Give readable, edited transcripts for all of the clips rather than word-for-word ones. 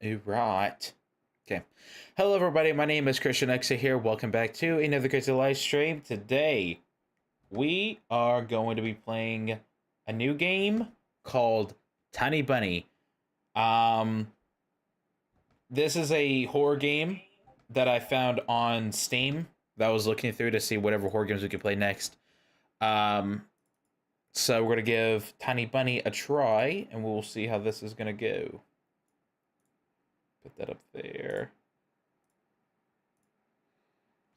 Right. Okay. Hello, everybody. My name is Christian Exa here. Welcome back to another crazy live stream. Today, we are going to be playing a new game called Tiny Bunny. Um, this is a horror game that I found on Steam that I was looking through to see whatever horror games we could play next. Um, so we're gonna give Tiny Bunny a try, and we'll see how this is gonna go. Put that up there.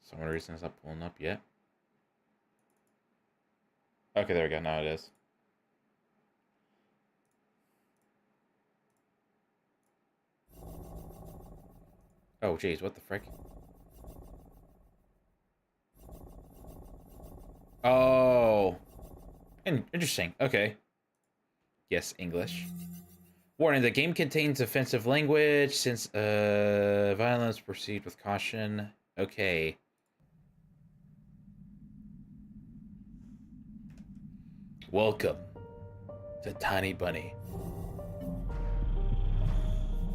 For some reason it's not pulling up yet. Okay, there we go. Now it is. Oh, jeez, what the frick? Oh, interesting. Okay. Yes, English. Warning: the game contains offensive language. Since violence, proceed with caution. Okay. Welcome to Tiny Bunny.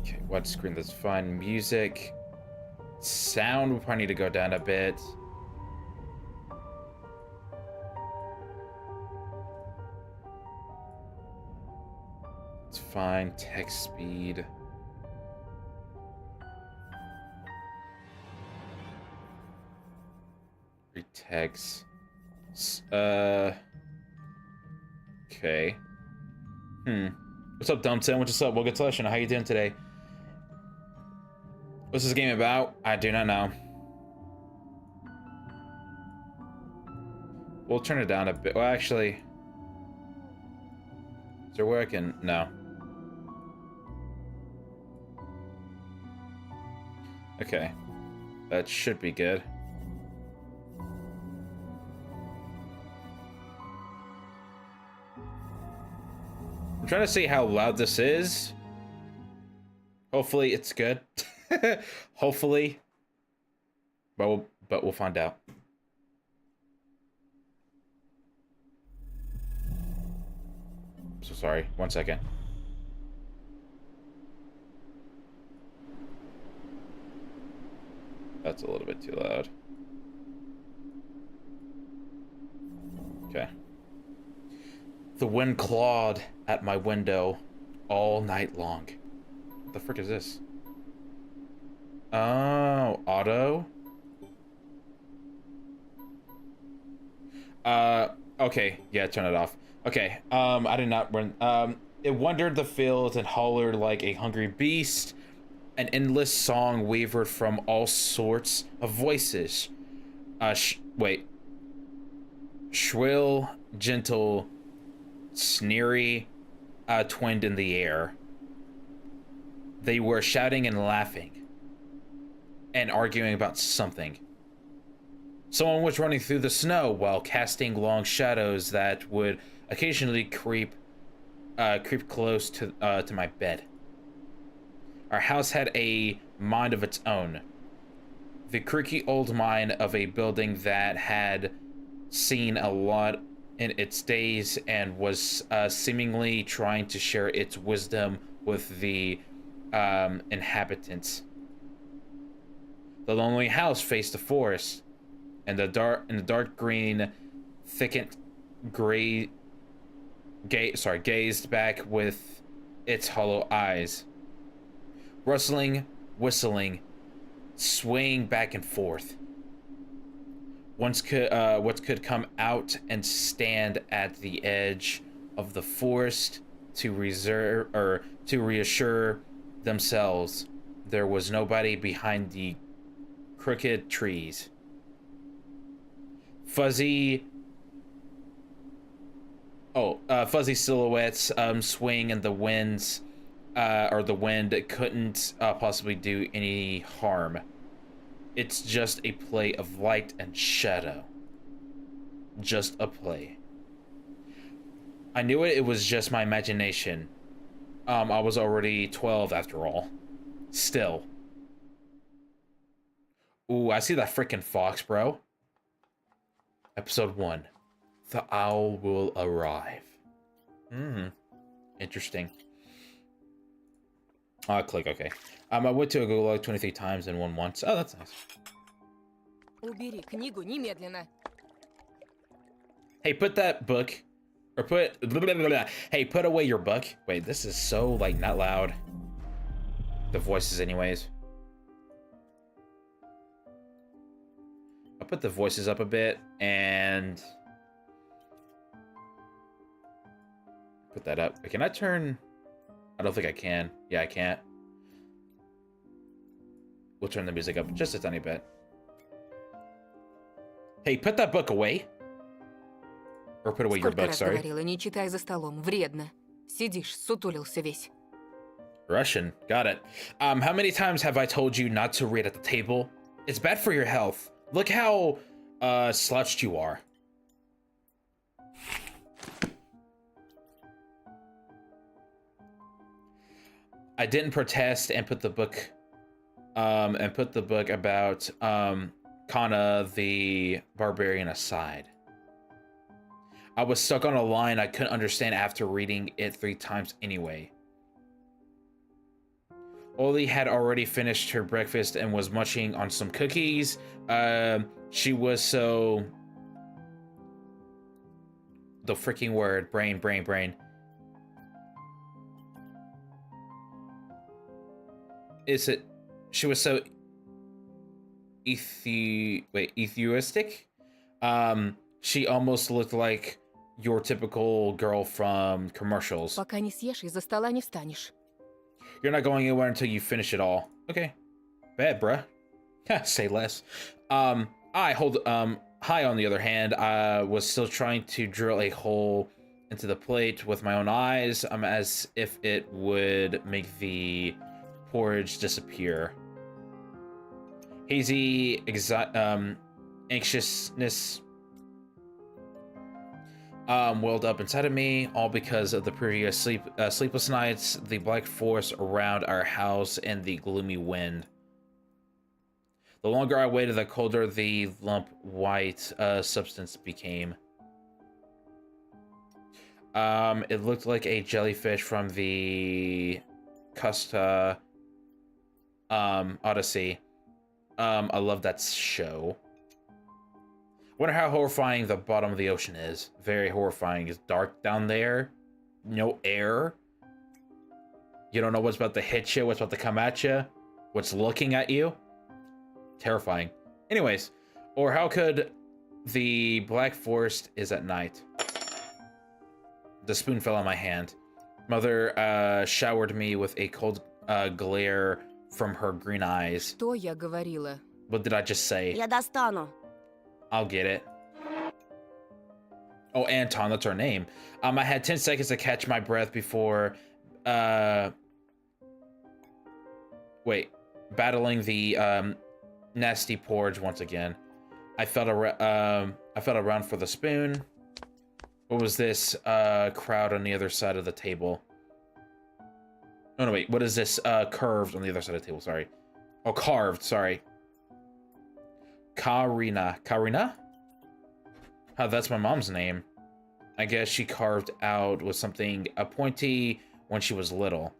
Okay, what screen? That's fine. Music. Sound, we probably need to go down a bit. It's fine. Text speed. Read text. Okay. What's up, Dumpton? What's up, Woga Tush? How you doing today? What's this game about? I do not know. We'll turn it down a bit. Well, actually... Is there where I can... No. Okay. That should be good. I'm trying to see how loud this is. Hopefully it's good. Hopefully. But we'll find out. So sorry. 1 second. That's a little bit too loud. Okay. The wind clawed at my window all night long. What the frick is this? Oh, auto? Okay. Yeah, turn it off. Okay, I did not run. It wandered the fields and hollered like a hungry beast. An endless song wavered from all sorts of voices. Wait. Shrill, gentle, sneery, twinned in the air. They were shouting and laughing and arguing about something. Someone was running through the snow while casting long shadows that would occasionally creep close to my bed. Our house had a mind of its own. The creaky old mind of a building that had seen a lot in its days and was seemingly trying to share its wisdom with the inhabitants. The lonely house faced the forest, and the dark green, thickened gazed back with its hollow eyes. Rustling, whistling, swaying back and forth. What could come out and stand at the edge of the forest to reassure themselves there was nobody behind the crooked trees. Fuzzy silhouettes swing in the winds. The wind couldn't possibly do any harm. It's just a play of light and shadow. Just a play. I knew it was just my imagination. I was already 12 after all. Still. Ooh, I see that freaking fox, bro. Episode 1. The owl will arrive. Interesting. Click, okay. I went to a Google 23 times and won once. Oh, that's nice. Убери книгу немедленно. Hey, put that book, or put, blah, blah, blah, blah. Hey, put away your book. Wait, this is so, like, not loud. The voices anyways. I'll put the voices up a bit, and put that up. Can I turn, I don't think I can. Yeah, I can't. We'll turn the music up just a tiny bit. Hey, put that book away. Or put away your book, sorry. Говорила, не читай за столом, вредно. Сидишь, сутулился весь. Russian, got it. How many times have I told you not to read at the table? It's bad for your health. Look how slouched you are. I didn't protest and put the book about Kana the barbarian aside. I was stuck on a line I couldn't understand after reading it 3 times anyway. Oli had already finished her breakfast and was munching on some cookies. She was so... The freaking word. Brain. Is it... She was so... Atheistic? She almost looked like your typical girl from commercials. Пока не съешь, из-за стола не встанешь. You're not going anywhere until you finish it all. Okay. Bad, bruh. Say less. Hi, on the other hand, I was still trying to drill a hole into the plate with my own eyes, as if it would make the porridge disappear. Hazy anxiousness welled up inside of me, all because of the previous sleepless nights, the black forest around our house, and the gloomy wind. The longer I waited, the colder the lump white substance became. It looked like a jellyfish from the Custa Odyssey. I love that show. Wonder how horrifying the bottom of the ocean is. Very horrifying. It's dark down there. No air. You don't know what's about to hit you, what's about to come at you, what's looking at you. Terrifying. Anyways, or how could the Black Forest is at night? The spoon fell on my hand. Mother showered me with a cold glare from her green eyes. Что я говорила? What did I just say? Я достану. I'll get it. Oh, Anton, that's our name. I had 10 seconds to catch my breath before, battling the nasty porridge once again. I felt around for the spoon. What was this crowd on the other side of the table? Oh no, wait. What is this curved on the other side of the table? Sorry. Oh, carved. Sorry. Karina. Oh, that's my mom's name. I guess she carved out with something pointy when she was little.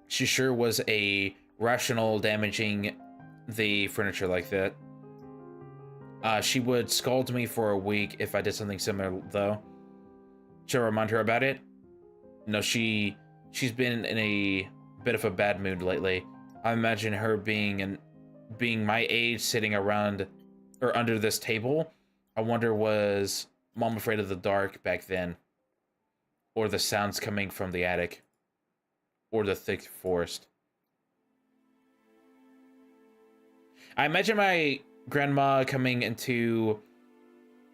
She sure was a rational damaging the furniture like that. She would scold me for a week if I did something similar, though. Should I remind her about it? No, she's been in a bit of a bad mood lately. I imagine her being my age, sitting around or under this table. I wonder, was Mom afraid of the dark back then? Or the sounds coming from the attic? Or the thick forest? I imagine my grandma coming into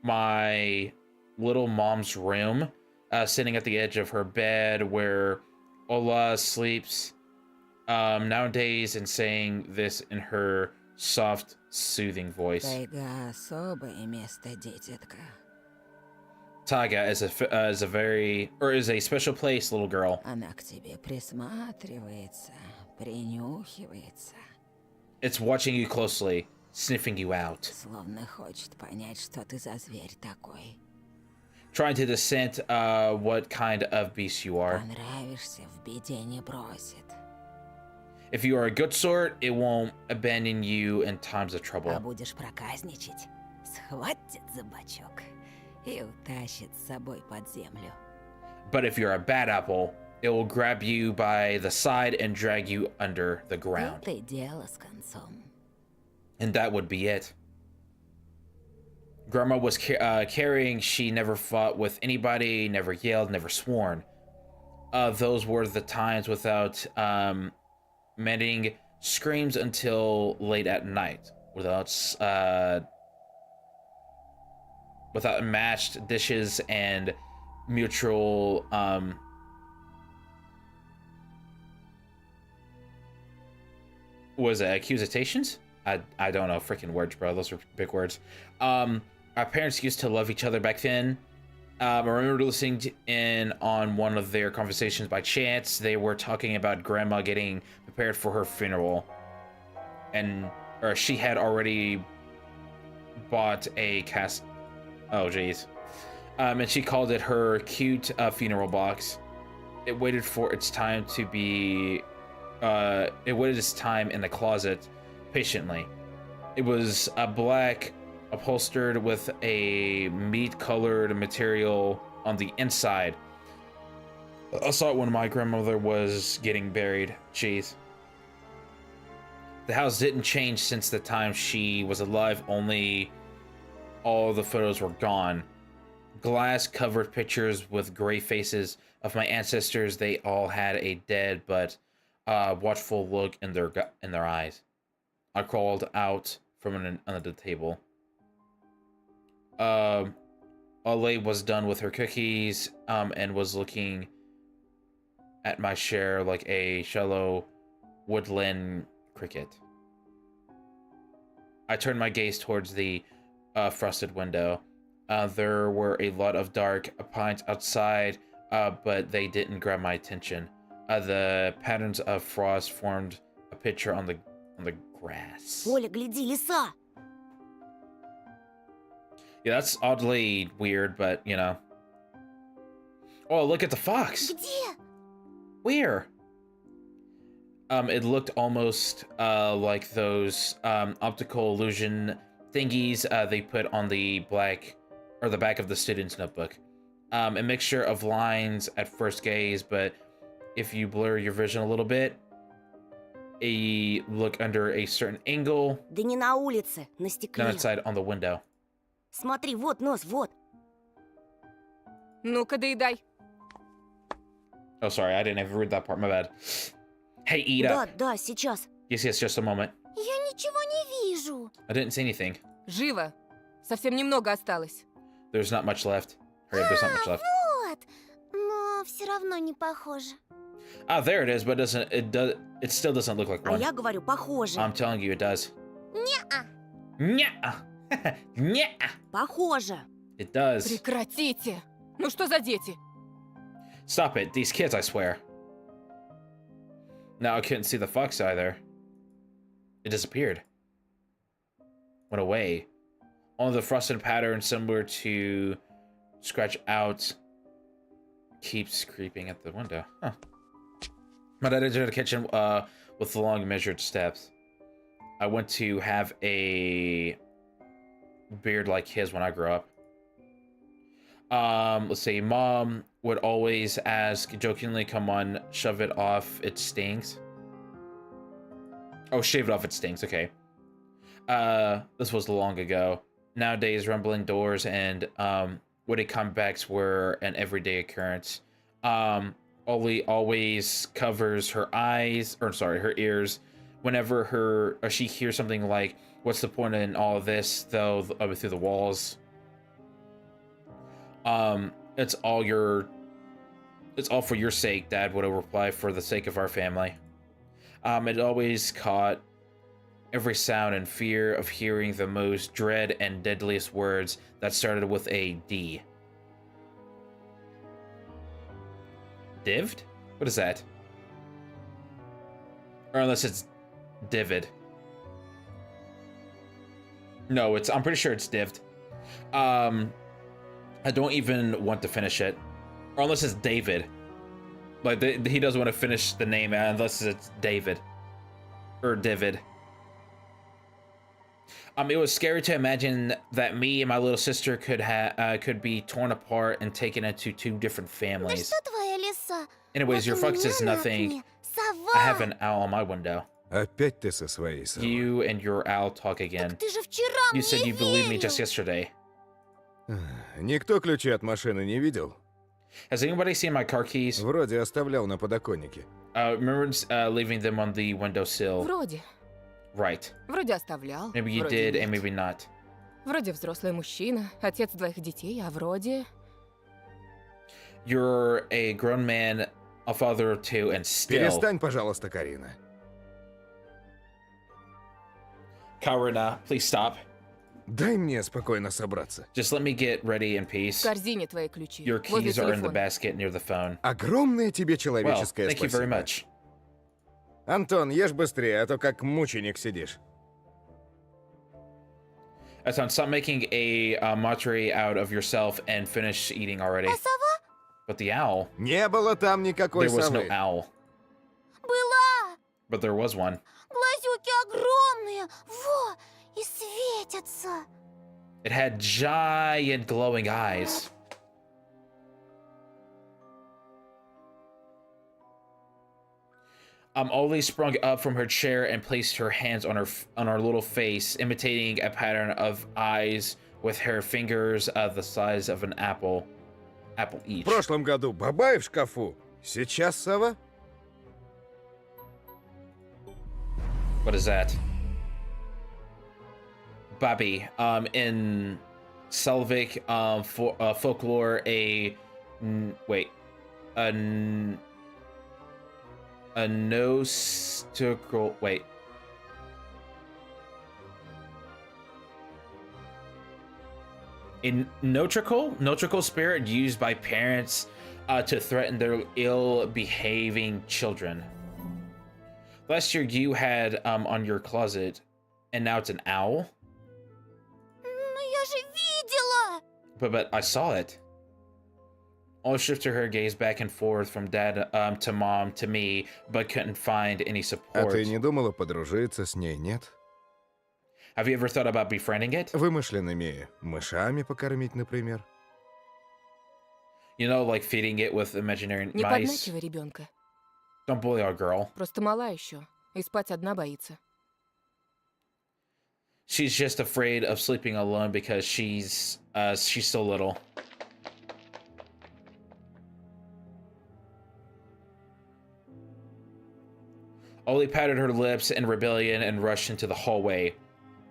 my little mom's room, sitting at the edge of her bed where Ola sleeps nowadays, and saying this in her soft, soothing voice. Тайга особое место, дитятка. Taiga is a special place, little girl. Она к тебе присматривается, принюхивается. It's watching you closely, sniffing you out. Словно хочет понять, что ты за зверь такой. Trying to dissent what kind of beast you are. Понравишься, в беде не бросит. If you are a good sort, it won't abandon you in times of А trouble. будешь проказничать, схватит за бочок и утащит с собой под землю. But if you're a bad apple, it will grab you by the side and drag you under the ground. Тут и дело с концом. And that would be it. Grandma was carrying. She never fought with anybody, never yelled, never sworn. Those were the times without mending screams until late at night, without matched dishes and mutual was it accusations? I don't know freaking words, bro. Those are big words. Our parents used to love each other back then. I remember listening in on one of their conversations by chance. They were talking about grandma getting prepared for her funeral, or she had already bought a cast. Oh, jeez. And she called it her cute funeral box. It waited for its time to be. It waited its time in the closet patiently. It was a black, upholstered with a meat-colored material on the inside. I saw it when my grandmother was getting buried. Jeez. The house didn't change since the time she was alive, only all the photos were gone. Glass-covered pictures with gray faces of my ancestors. They all had a dead but watchful look in their eyes. I crawled out from under the table. Ale was done with her cookies and was looking at my share like a shallow woodland cricket. I turned my gaze towards the frosted window. There were a lot of dark pines outside, but they didn't grab my attention. The patterns of frost formed a picture on the grass. Оля, гляди, лиса! Yeah, that's oddly weird, but you know. Oh, look at the fox. Где? Where? It looked almost like those optical illusion thingies they put on the back of the student's notebook. A mixture of lines at first gaze, but if you blur your vision a little bit, a look under a certain angle, Да не на улице, на not стекле. outside on the window. Смотри, вот нос, вот. Ну-ка, доедай. Oh, sorry, I didn't even read that part. My bad. Hey, eat Да, up. да, сейчас. Yes, just a moment. Я ничего не вижу. I didn't say anything. Живо. Совсем немного осталось. There's not much left. Hurry up, there's not much left. Вот. Но все равно не похоже. Ah, there it is, but it still doesn't look like А one. я говорю, похоже. I'm telling you, it does. Не-а. Nya. Nya. Похоже. It does. Прекратите. Ну что за дети? Stop it. These kids, I swear. Now I couldn't see the fox either. It disappeared. Went away. Only the frosted pattern similar to scratch out keeps creeping at the window. Huh. My dad entered the kitchen with long measured steps. I went to have a beard like his when I grew up. Let's see. Mom would always ask jokingly, "Come on, shove it off. It stings." Oh, shave it off. It stinks. Okay. This was long ago. Nowadays, rumbling doors and witty comebacks were an everyday occurrence. Ollie always covers her eyes, or sorry, her ears, whenever she hears something like, "What's the point in all of this?" Though through the walls. It's all for your sake, Dad would reply, for the sake of our family. It always caught every sound in fear of hearing the most dread and deadliest words that started with a D. Dived? What is that? Or unless it's divid. No, I'm pretty sure it's dived. I don't even want to finish it. Or unless it's David. Like, he doesn't want to finish the name unless it's David. or David. It was scary to imagine that me and my little sister could be torn apart and taken into two different Да families. что твоя лиса? Anyways, Вот your у fox меня is на nothing. окне сова. I have an owl on my window. Опять ты со своей совой. You and your owl talk again. Так ты же вчера You мне said you believed me just верил. yesterday. Никто ключи от машины не видел? Has anybody seen my car keys? Вроде оставлял на подоконнике. Remember leaving them on the windowsill? Вроде. Right. Вроде оставлял. Maybe you вроде did and нет. maybe not. Вроде взрослый мужчина, отец двоих детей, а вроде... You're a grown man, a father of two, and still... Перестань, пожалуйста, Карина. Karina, please stop. Дай мне спокойно собраться. Just let me get ready in В peace. корзине твои ключи. Your возле keys are in the телефона. basket near the phone. Огромное тебе Well, человеческое thank you very спасибо. much. Антон, ешь быстрее, а то как мученик сидишь. Anton, stop making a mockery out of yourself and finish eating already. А сова? But the owl, Не было там никакой there was no совы. owl. Была. But there was one. Глазюки огромные. Во, и светятся. It had giant glowing eyes. Oli sprung up from her chair and placed her hands on her little face, imitating a pattern of eyes with her fingers the size of an apple each. В прошлом году бабай в шкафу. Сейчас сова? What is that? Bobby. In Slavic folklore, a nostical a notrical spirit used by parents to threaten their ill-behaving children. Last year you had on your closet, and now it's an owl. Но я же видела. But I saw it. Olive shifted her gaze back and forth from dad to mom to me, but couldn't find any А support. ты не думала подружиться с ней, нет? Have you ever thought about befriending it? Вымышленными мышами покормить, например? You know, like feeding it with imaginary Не mice. подначивай ребенка. Don't bully our girl. Просто мала еще. И спать одна боится. She's just afraid of sleeping alone because she's so little. Oli patted her lips in rebellion and rushed into the hallway.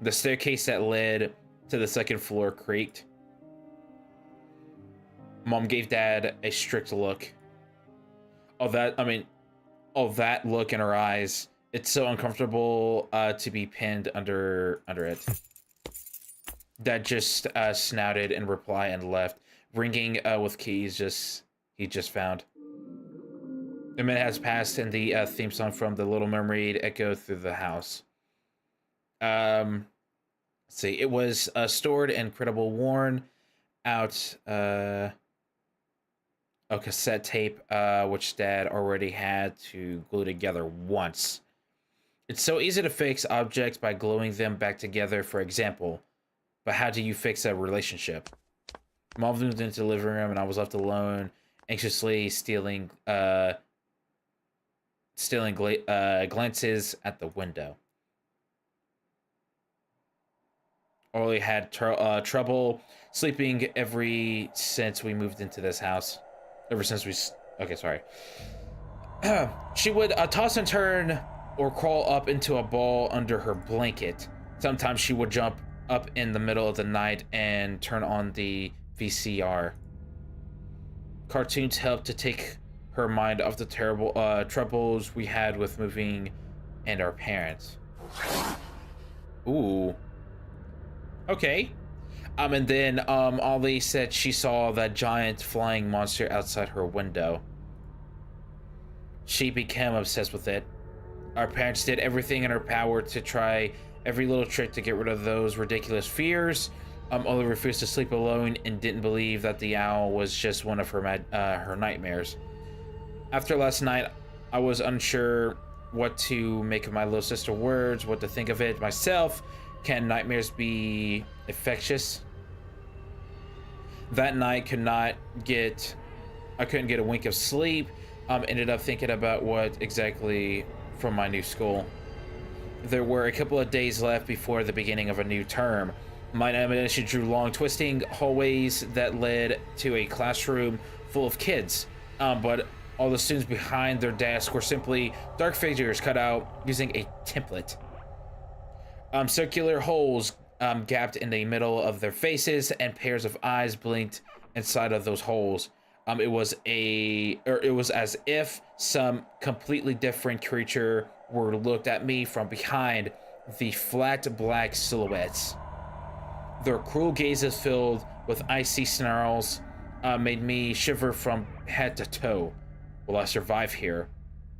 The staircase that led to the second floor creaked. Mom gave Dad a strict look. That look in her eyes. It's so uncomfortable to be pinned under it. Dad just snouted in reply and left, ringing with keys he just found. A minute has passed, and the theme song from The Little Mermaid echoed through the house. Let's see. It was stored in credible worn out a cassette tape, which Dad already had to glue together once. It's so easy to fix objects by gluing them back together, for example. But how do you fix a relationship? Mom moved into the living room, and I was left alone, anxiously stealing glances at the window. Orly had trouble sleeping ever since we moved into this house. She would toss and turn or crawl up into a ball under her blanket. Sometimes she would jump up in the middle of the night and turn on the VCR. Cartoons helped to take her mind off the terrible troubles we had with moving and our parents. Ooh. Okay. And then Ollie said she saw that giant flying monster outside her window. She became obsessed with it. Our parents did everything in our power to try every little trick to get rid of those ridiculous fears. Ollie refused to sleep alone and didn't believe that the owl was just one of her nightmares. After last night, I was unsure what to make of my little sister words, what to think of it myself. Can nightmares be infectious? That night I couldn't get a wink of sleep. Ended up thinking about what exactly from my new school. There were a couple of days left before the beginning of a new term. My imagination drew long, twisting hallways that led to a classroom full of kids. But all the students behind their desks were simply dark figures cut out using a template. Circular holes gapped in the middle of their faces, and pairs of eyes blinked inside of those holes. It was as if some completely different creature were looked at me from behind the flat black silhouettes. Their cruel gazes filled with icy snarls made me shiver from head to toe. Will I survive here?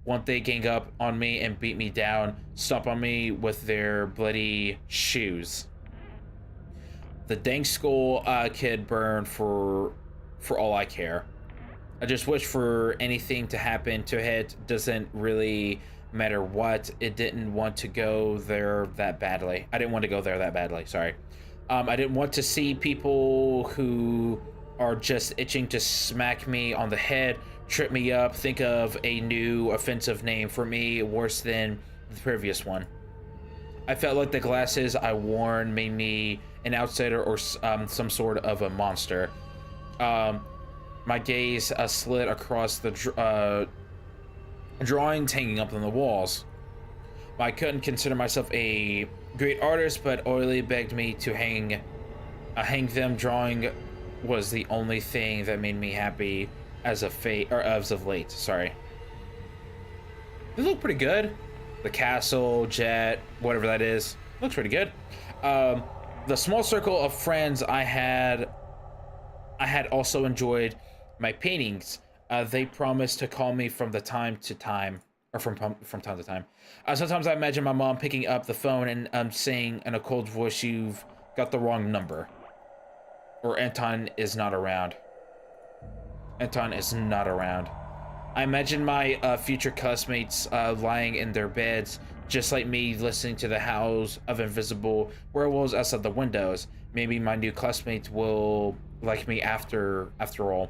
Won't they gang up on me and beat me down, stomp on me with their bloody shoes? The dang school could burn for all I care. I just wish for anything to happen to it. Doesn't really matter what. It didn't want to go there that badly. I didn't want to go there that badly, sorry. I didn't want to see people who are just itching to smack me on the head, trip me up, think of a new offensive name for me worse than the previous one. I felt like the glasses I worn made me an outsider or some sort of a monster. My gaze slid across the drawings hanging up on the walls. I couldn't consider myself a great artist, but Oily begged me to hang them. Drawing was the only thing that made me happy as of late. Sorry. They look pretty good. The castle, jet, whatever that is, looks pretty good. The small circle of friends I had also enjoyed my paintings. They promised to call me from time to time. Sometimes I imagine my mom picking up the phone and saying in a cold voice, "You've got the wrong number," or "Anton is not around." Anton is not around. I imagine my future classmates lying in their beds, just like me, listening to the howls of invisible werewolves outside the windows. Maybe my new classmates will like me after all.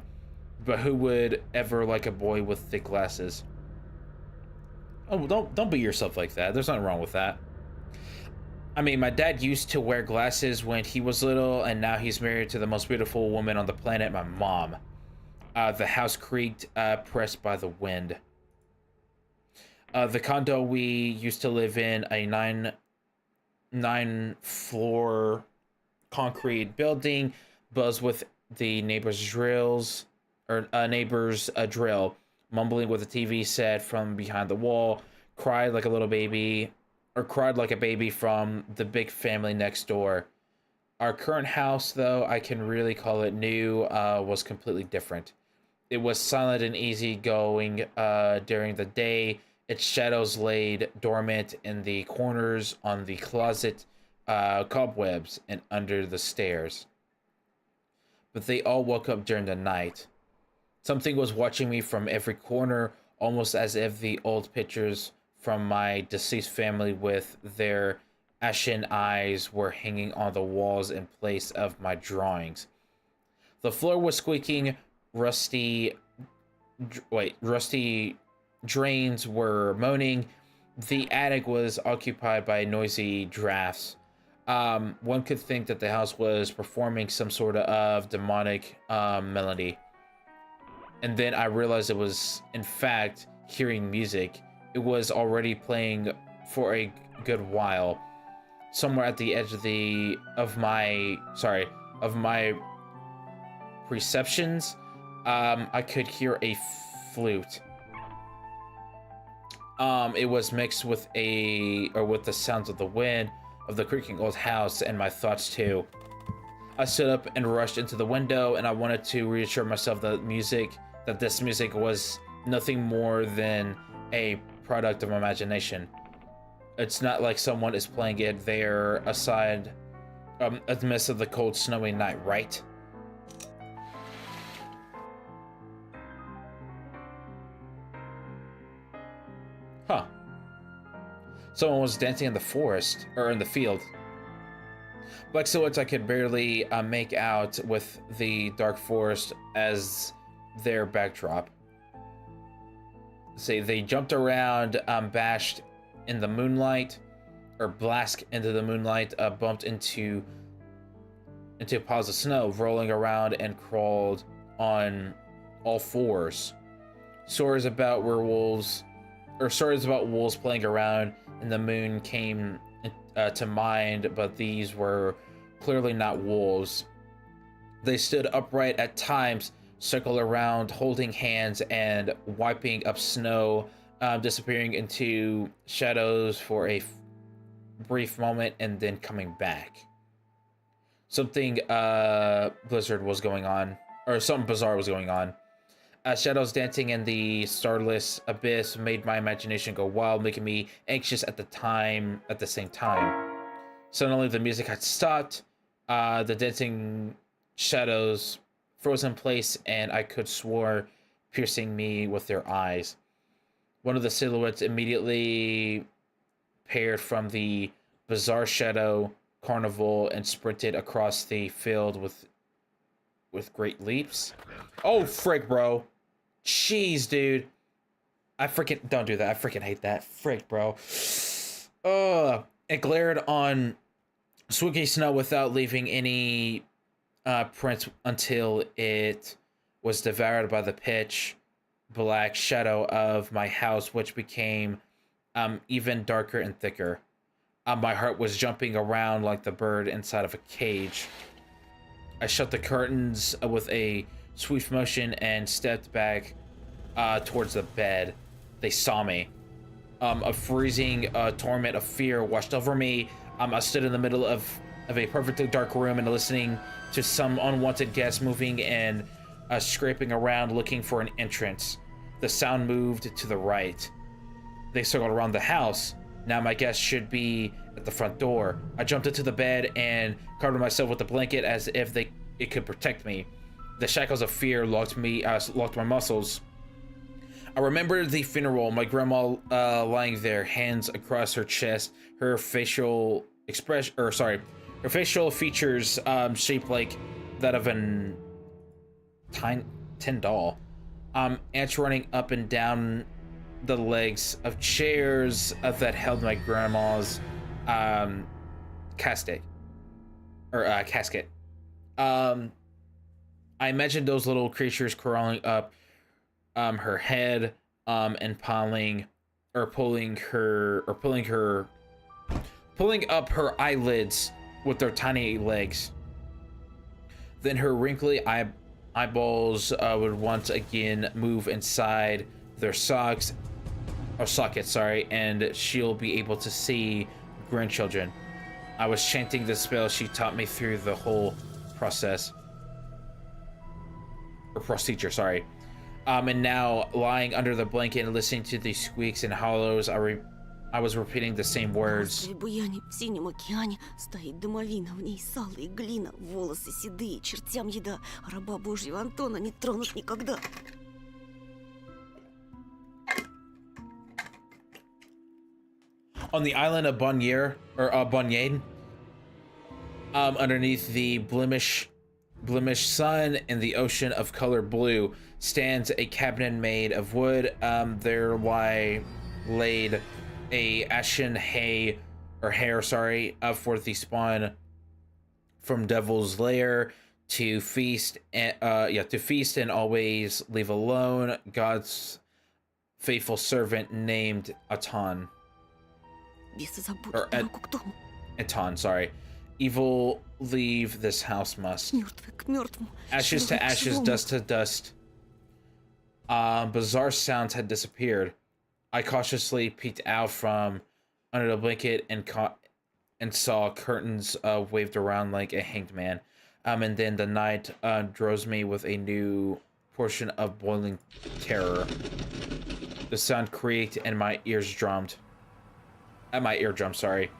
But who would ever like a boy with thick glasses? Oh, don't beat yourself like that. There's nothing wrong with that. I mean, my dad used to wear glasses when he was little, and now he's married to the most beautiful woman on the planet, my mom. The house creaked, pressed by the wind. The condo we used to live in, a nine-floor concrete building, buzzed with the neighbor's drill, mumbling with the TV set from behind the wall, cried like a baby from the big family next door. Our current house, though I can really call it new, was completely different. It was silent and easygoing during the day. Its shadows laid dormant in the corners, on the closet cobwebs, and under the stairs. But they all woke up during the night. Something was watching me from every corner, almost as if the old pictures from my deceased family with their ashen eyes were hanging on the walls in place of my drawings. The floor was squeaking, rusty drains were moaning. The attic was occupied by noisy drafts. One could think that the house was performing some sort of demonic melody. And then I realized it was, in fact, hearing music. It was already playing for a good while. Somewhere at the edge of my perceptions, I could hear a flute. It was mixed with the sounds of the wind, of the creaking old house, and my thoughts too. I stood up and rushed into the window, and I wanted to reassure myself that this music was nothing more than a product of imagination. It's not like someone is playing it there amidst of the cold, snowy night, right? Huh. Someone was dancing in the forest, or in the field. Black silhouettes I could barely make out with the dark forest as their backdrop. Say they jumped around, bashed in the moonlight, or blast into the moonlight, bumped into piles of snow, rolling around and crawled on all fours. Stories about wolves playing around in the moon came to mind, but these were clearly not wolves. They stood upright at times, circled around, holding hands and wiping up snow, disappearing into shadows for a brief moment and then coming back. Something blizzard was going on, or something bizarre was going on. Shadows dancing in the starless abyss made my imagination go wild, making me anxious at the same time. Suddenly the music had stopped, the dancing shadows froze in place, and I could swore piercing me with their eyes. One of the silhouettes immediately paired from the bizarre shadow carnival and sprinted across the field with great leaps. Oh, frick, bro. Jeez, dude. I freaking don't do that. I freaking hate that. Frick, bro. It glared on swiggy snow without leaving any prints until it was devoured by the pitch black shadow of my house, which became even darker and thicker. My heart was jumping around like the bird inside of a cage. I shut the curtains with a swift motion and stepped back towards the bed. They saw me. A freezing torment of fear washed over me. I stood in the middle of a perfectly dark room and listening to some unwanted guests moving and scraping around looking for an entrance. The sound moved to the right. They circled around the house. Now my guests should be at the front door. I jumped into the bed and covered myself with the blanket as if it could protect me. The shackles of fear locked my muscles. I remembered the funeral, my grandma lying there, hands across her chest, her facial features shaped like that of an tin doll. Ants running up and down the legs of chairs that held my grandma's casket. I imagined those little creatures crawling up her head and pulling up her eyelids with their tiny legs. Then her wrinkly eyeballs would once again move inside their sockets, and she'll be able to see grandchildren. I was chanting the spell she taught me through the whole procedure. And now, lying under the blanket and listening to the squeaks and hollows, I was repeating the same words. В синем океане стоит домовина, в ней сало и глина, волосы седые, чертям еда, раба Божьего Антона не тронут никогда. On the island of Bonnier, underneath the blemished sun in the ocean of color blue, stands a cabinet made of wood. There laid a ashen hair for the spawn from Devil's Lair to feast and always leave alone God's faithful servant named Atan. Atan, sorry. Evil leave this house must. Ashes to ashes, dust to dust. Bizarre sounds had disappeared. I cautiously peeked out from under the blanket and saw curtains waved around like a hanged man. And then the night draws me with a new portion of boiling terror. The sound creaked and my eardrums, sorry.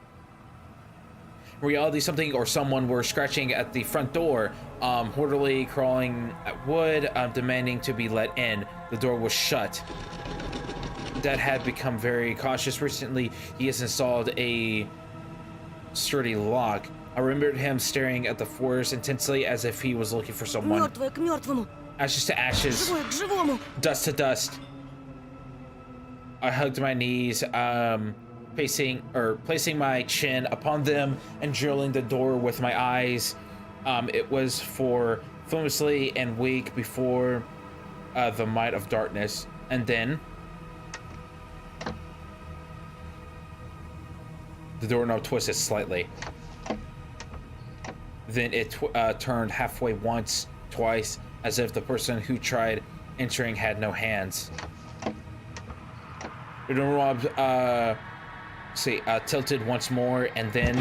In reality, something or someone were scratching at the front door, orderly crawling at wood, demanding to be let in. The door was shut. Dad had become very cautious recently. He has installed a sturdy lock. I remembered him staring at the forest intensely as if he was looking for someone. Мертвое к мертвому. Ashes to ashes, Живое к живому. dust to dust. I hugged my knees, placing my chin upon them and drilling the door with my eyes. It was for famously and weak before the might of darkness. And then the doorknob twisted slightly. Then it turned halfway once, twice, as if the person who tried entering had no hands. The doorknob tilted once more and then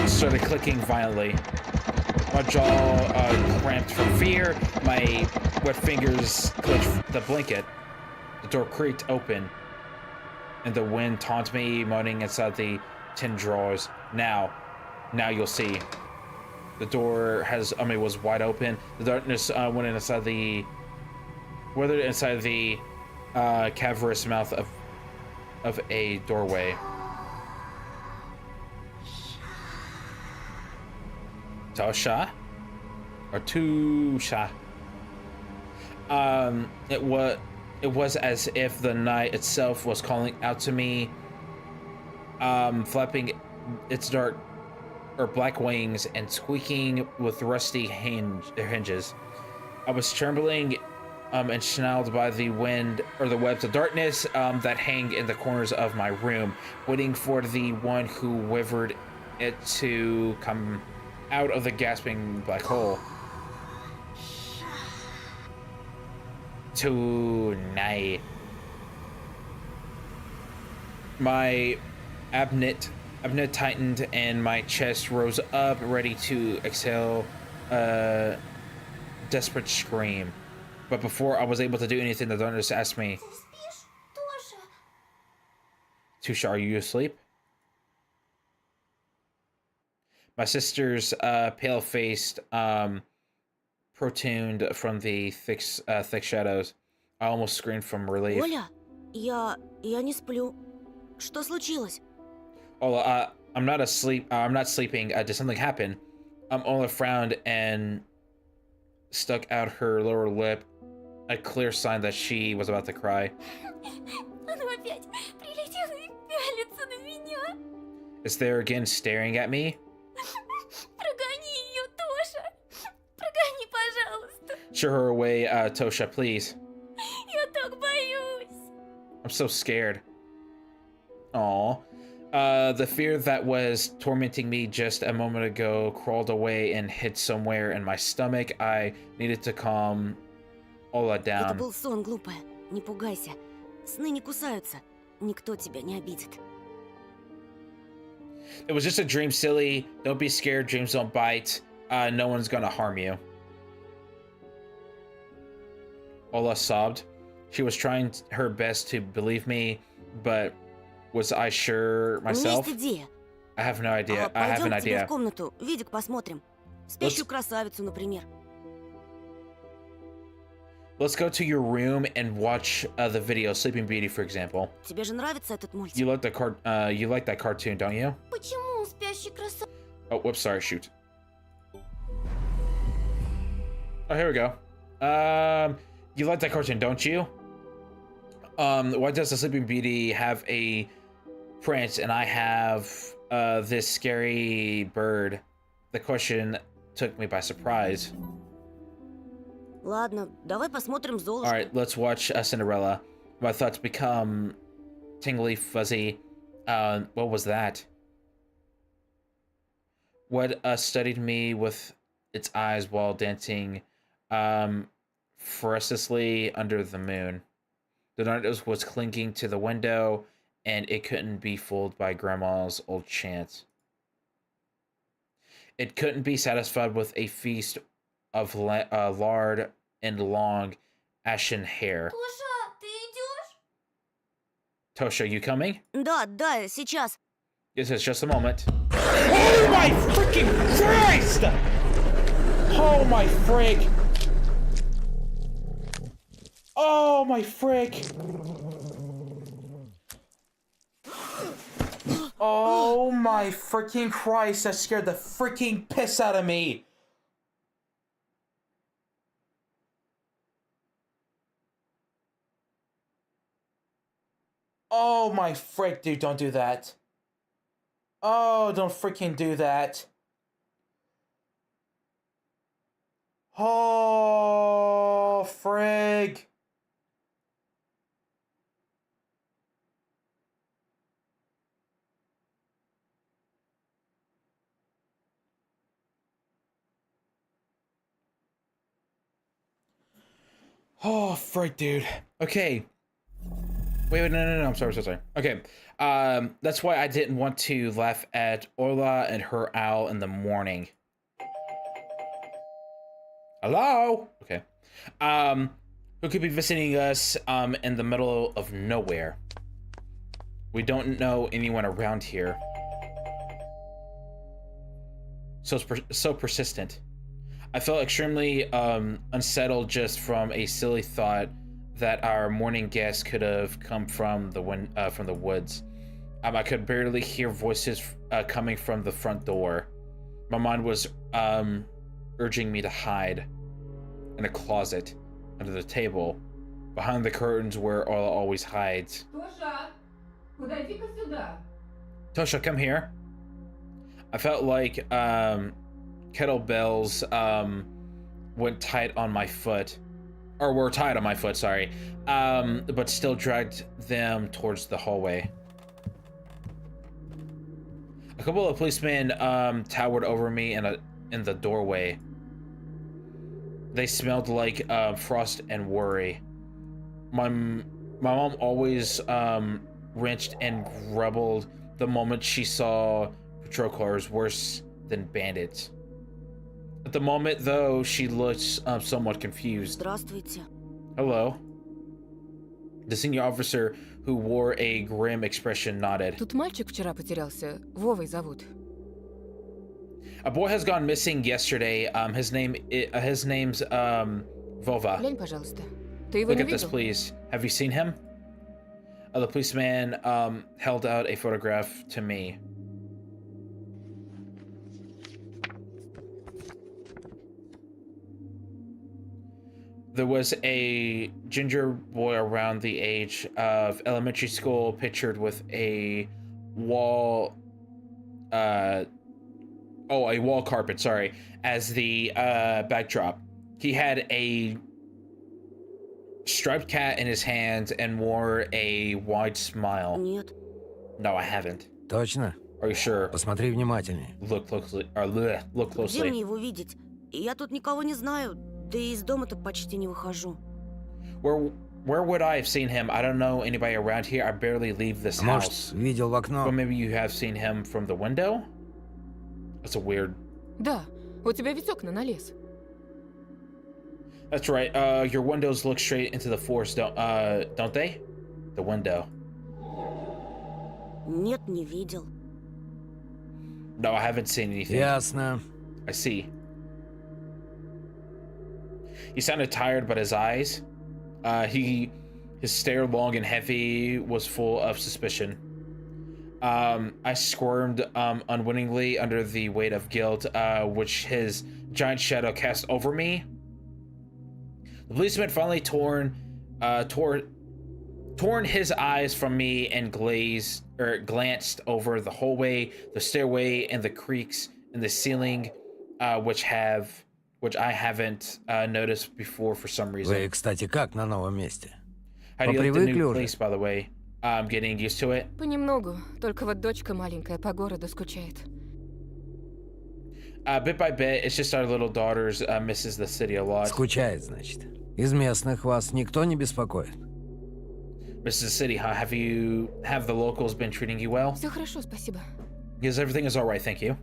started clicking violently. My jaw cramped from fear. My wet fingers clutched the blanket. The door creaked open, and the wind taunted me, moaning inside the tin drawers. Now you'll see. The door was wide open. The darkness went inside the cavernous mouth of a doorway. Tosha? Or Tusha? It was as if the night itself was calling out to me, flapping its dark or black wings and squeaking with rusty hinges. I was trembling ensnarled by the wind or the webs of darkness that hang in the corners of my room, waiting for the one who withered it to come out of the gasping black hole. Tonight. My abnett tightened and my chest rose up, ready to exhale a desperate scream. But before I was able to do anything, the darkness asked me, Ты спишь, Тоша? Tusha, are you asleep? My sister's pale-faced protuned from the thick shadows. I almost screamed from relief. Оля, я не сплю. Что случилось? Ola, I'm not asleep. I'm not sleeping. Did something happen? Ola frowned and stuck out her lower lip, a clear sign that she was about to cry. Оно опять прилетело и пялится на меня. Is there again staring at me? Прогони ее, Тоша. Прогони, пожалуйста. Show her away, Tosha, please. Я так боюсь. I'm so scared. Aw. The fear that was tormenting me just a moment ago crawled away and hid somewhere in my stomach. I needed to calm Ola Это down. был сон, глупая. Не пугайся. Сны не кусаются. Никто тебя не обидит. It was just a dream, silly. Don't be scared. Dreams don't bite. No one's gonna harm you. Ola sobbed. She was trying her best to believe me, but was I sure У меня myself? есть идея. I have no idea. I have Пойдем an к тебе idea. в комнату. Видик посмотрим. Спящую красавицу, например. Let's go to your room and watch the video, Sleeping Beauty, for example. Тебе же нравится этот мультик? You like that cartoon, don't you? Почему спящий красавец? Oh, whoops, sorry, shoot. Oh, here we go. You like that cartoon, don't you? Why does the Sleeping Beauty have a prince and I have this scary bird? The question took me by surprise. Ладно, давай посмотрим Золушку. Alright, let's watch Cinderella. My thoughts become tingly, fuzzy. What was that? What studied me with its eyes while dancing ferociously under the moon. The darkness was clinging to the window, and it couldn't be fooled by Grandma's old chant. It couldn't be satisfied with a feast of lard and long, ashen hair. Тоша, ты идешь? Tosha, you coming? Да, сейчас. Yes, it's just a moment. Oh my freaking Christ! Oh my frig! Oh my frig! Oh my freaking Christ, that scared the freaking piss out of me. Oh my frick, dude, don't do that. Oh, don't freaking do that. Oh, frig. Oh, frick, dude. Okay. Wait, no, I'm sorry, so sorry. Okay, that's why I didn't want to laugh at Orla and her owl in the morning. Hello? Okay. Who could be visiting us, in the middle of nowhere? We don't know anyone around here. So persistent. I felt extremely, unsettled just from a silly thought that our morning guest could have come from the woods. I could barely hear voices coming from the front door. My mind was urging me to hide in a closet, under the table, behind the curtains where Orla always hides. Tosha, подойди-ка сюда. Tosha, come here. I felt like kettlebells went tight on my foot. Or were tied on my foot, sorry, but still dragged them towards the hallway. A couple of policemen towered over me in the doorway. They smelled like frost and worry. My mom always wrenched and grumbled the moment she saw patrol cars, worse than bandits. At the moment, though, she looks somewhat confused. Здравствуйте. Hello. The senior officer, who wore a grim expression, nodded. Тут мальчик вчера потерялся. Вовой зовут. A boy has gone missing yesterday. His name's Vova. Глянь, пожалуйста. Ты его Look не at this, видел? please. Have you seen him? The policeman held out a photograph to me. There was a ginger boy around the age of elementary school, pictured with a wall, a wall carpet, sorry, as the backdrop. He had a striped cat in his hand and wore a wide smile. Нет. No, I haven't. Точно? Are you sure? Посмотри внимательнее. Look closely. Look Где closely. мне его видеть? Я тут никого не знаю, да и из дома-то почти не выхожу. Where would I have seen him? I don't know anybody around here. I barely leave this Может, house. видел в окно? But maybe you have seen him from the window? That's a weird... Да, у тебя ведь окна на лес. That's right. Your windows look straight into the forest, don't they? The window. Нет, не видел. No, I haven't seen anything. Ясно. I see. He sounded tired, but his eyes, his stare, long and heavy, was full of suspicion. I squirmed unwittingly under the weight of guilt, which his giant shadow cast over me. The policeman finally torn his eyes from me and glanced over the hallway, the stairway, and the creaks in the ceiling, which I haven't noticed before for some reason. Вы, кстати, как на новом месте? How do you like the Попривыкли new уже? place, by the way? I'm getting used to it. Понемногу. Только вот дочка маленькая по городу скучает. Bit by bit, it's just our little daughters misses the city a lot. Скучает, значит. Из местных вас никто не беспокоит? Misses the city, huh? Have the locals been treating you well? Все хорошо, спасибо. Yes, everything is all right, thank you.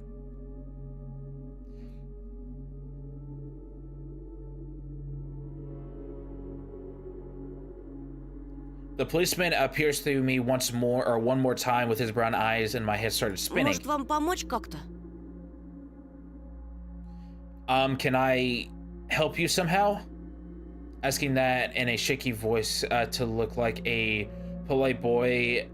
The policeman pierced through me one more time with his brown eyes, and my head started spinning. Может, вам помочь как-то? Can I help you somehow? Asking that in a shaky voice to look like a polite boy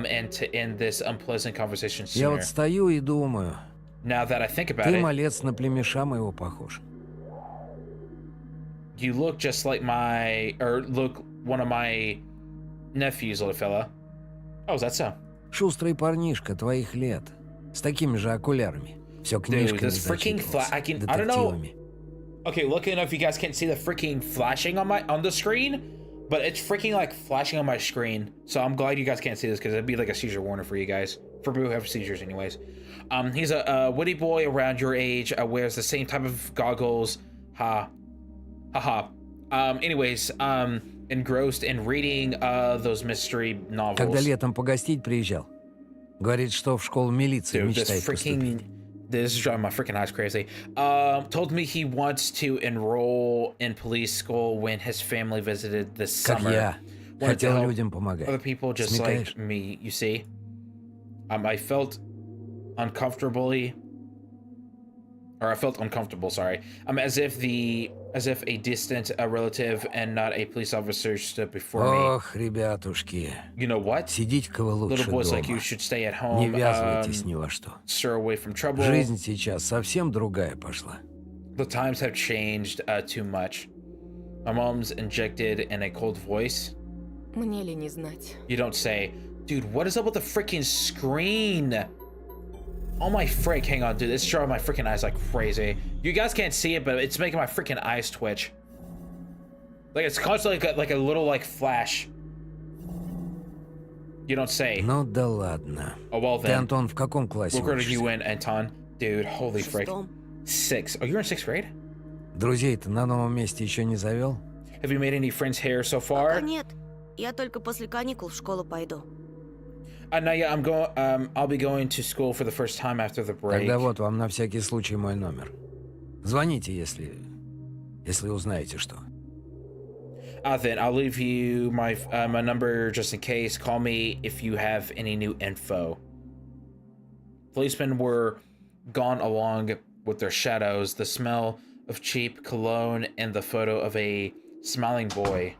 and to end this unpleasant conversation Я sooner. вот стою и думаю, Now that I think about ты, it, малец, на племеша моего похож. you look just like look one of my nephews, little fella. Oh, is that so? Шустрый парнишка твоих лет. С такими же окулярами. Все Dude, книжками this freaking зачитывался. I don't know. Детективами. Okay, look, I don't know if you guys can't see the freaking flashing on the screen, but it's freaking like flashing on my screen. So I'm glad you guys can't see this because it'd be like a seizure warning for you guys. For people who have seizures, anyways. He's a witty boy around your age. Wears the same type of goggles. Anyways, engrossed in reading those mystery novels. Когда летом погостить приезжал. Говорит, что в школу милиции Dude, this мечтает поступить. is driving my freaking eyes crazy. Told me he wants to enroll in police school when his family visited this Как summer. я. Wanted to Хотел help людям помогать. other people just Смекаешь? like me, you see. I felt uncomfortable, sorry. As if a distant relative and not a police officer stood before me. Ох, ребятушки. You know what? Сидите-ка вы лучше Little boys дома. like you should stay at Не home. ввязывайтесь ни во что. Steer away from trouble. Жизнь сейчас совсем другая пошла. The times have changed too much. My mom's injected in a cold voice. Мне ли не знать? You don't say, dude, what is up with the freaking screen? Oh my frick, hang on, dude, it's drawing my freaking eyes like crazy. You guys can't see it, but it's making my freaking eyes twitch. Like it's constantly like a little like flash. You don't say. Ну да ладно. Oh well Ты, then. Антон, в каком классе What grade are you учишься? in, Anton? Dude, holy frick. Шестом. 6. Oh, you're in 6th grade? Друзей-то на новом месте еще не завел? Have you made any friends here so Пока far? нет. Я только после каникул в школу пойду. No, yeah, I'll be going to school for the first time after the break. Тогда вот вам на всякий случай мой номер. Звоните, если узнаете что. Then I'll leave you my number just in case. Call me if you have any new info. Policemen were gone along with their shadows, the smell of cheap cologne, and the photo of a smiling boy.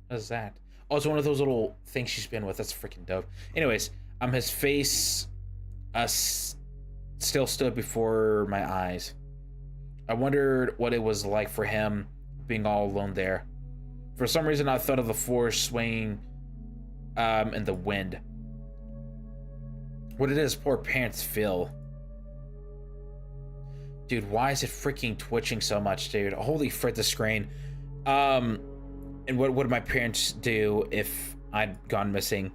What is that? Oh, it's one of those little things she's been with. That's freaking dope. Anyways, his face still stood before my eyes. I wondered what it was like for him being all alone there. For some reason, I thought of the floor swaying in the wind. What did his poor parents feel? Dude, why is it freaking twitching so much, dude? Holy frick, the screen. And what would my parents do if I'd gone missing?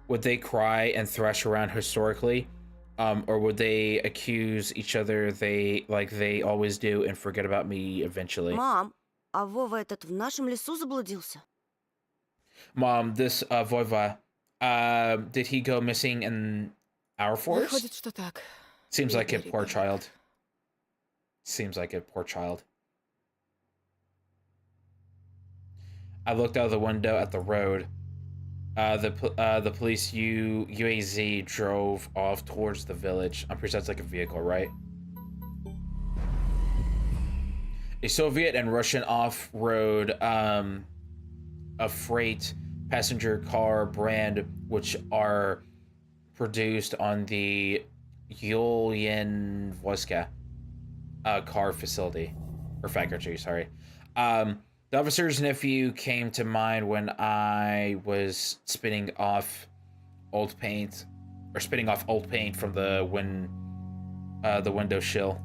Would they cry and thrash around historically? Or would they accuse each other they always do and forget about me eventually? Мам, а Вова этот в нашем лесу заблудился? Mom, this Voiva, did he go missing in our forest? Выходит, что так. Seems like it, Бедный poor ребенок. child. Seems like it, poor child. I looked out of the window at the road. The police UAZ drove off towards the village. I'm pretty sure that's like a vehicle, right? A Soviet and Russian off-road a freight passenger car brand, which are produced on the Yulian Voska car facility or factory. Sorry. The officer's nephew came to mind when I was spitting off old paint from the window sill.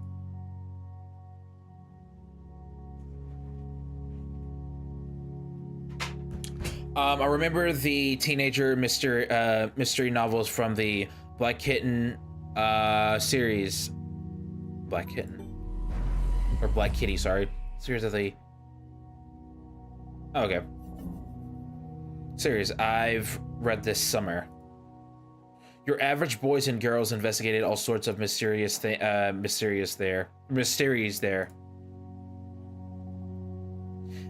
I remember the teenager mystery novels from the Black Kitten series. Black Kitten. Or Black Kitty, sorry. Series of the... Okay. Series I've read this summer. Your average boys and girls investigated all sorts of mysteries there.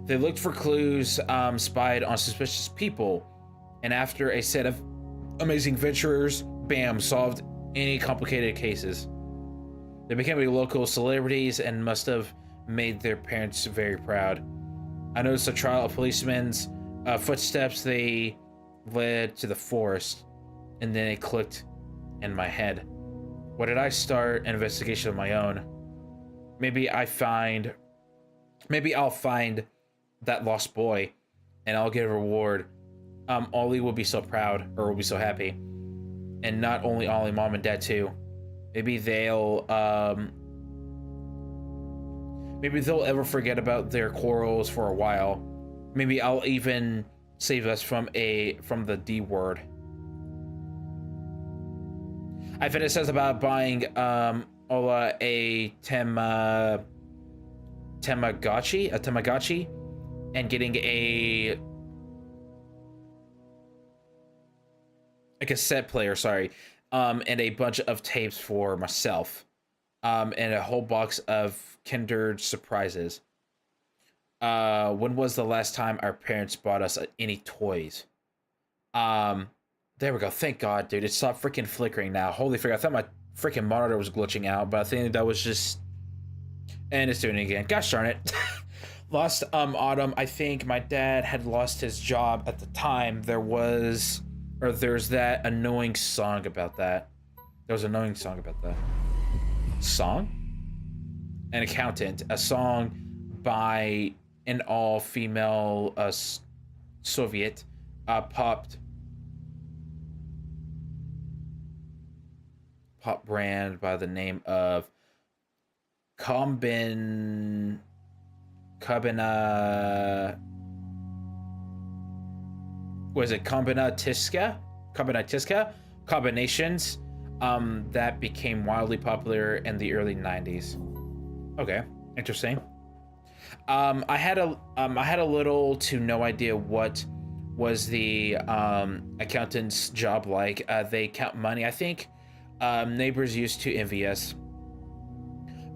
They looked for clues, spied on suspicious people, and after a set of amazing adventurers, bam, solved any complicated cases. They became local celebrities and must have made their parents very proud. I noticed a trail of policemen's footsteps. They led to the forest, and then it clicked in my head. What did I start an investigation of my own? Maybe I'll find that lost boy, and I'll get a reward. Ollie will be so proud, or will be so happy. And not only Ollie, Mom and Dad too. Maybe they'll ever forget about their quarrels for a while. Maybe I'll even save us from the D word. I fantasized about buying Ola a Tamagotchi, and getting a cassette player, and a bunch of tapes for myself, and a whole box of Kinder Surprises. When was the last time our parents bought us any toys? There we go. Thank God, dude. It stopped freaking flickering now. Holy frick. I thought my freaking monitor was glitching out, but I think that was just... And it's doing it again. Gosh darn it. Last autumn, I think my dad had lost his job at the time. There's that annoying song about that. There was an annoying song about that. Song? An Accountant. A song by an all-female Soviet pop brand by the name of Combinations. That became wildly popular in the early 90s. Okay, interesting. I had a little to no idea what was the accountant's job like. They count money. I think neighbors used to envy us.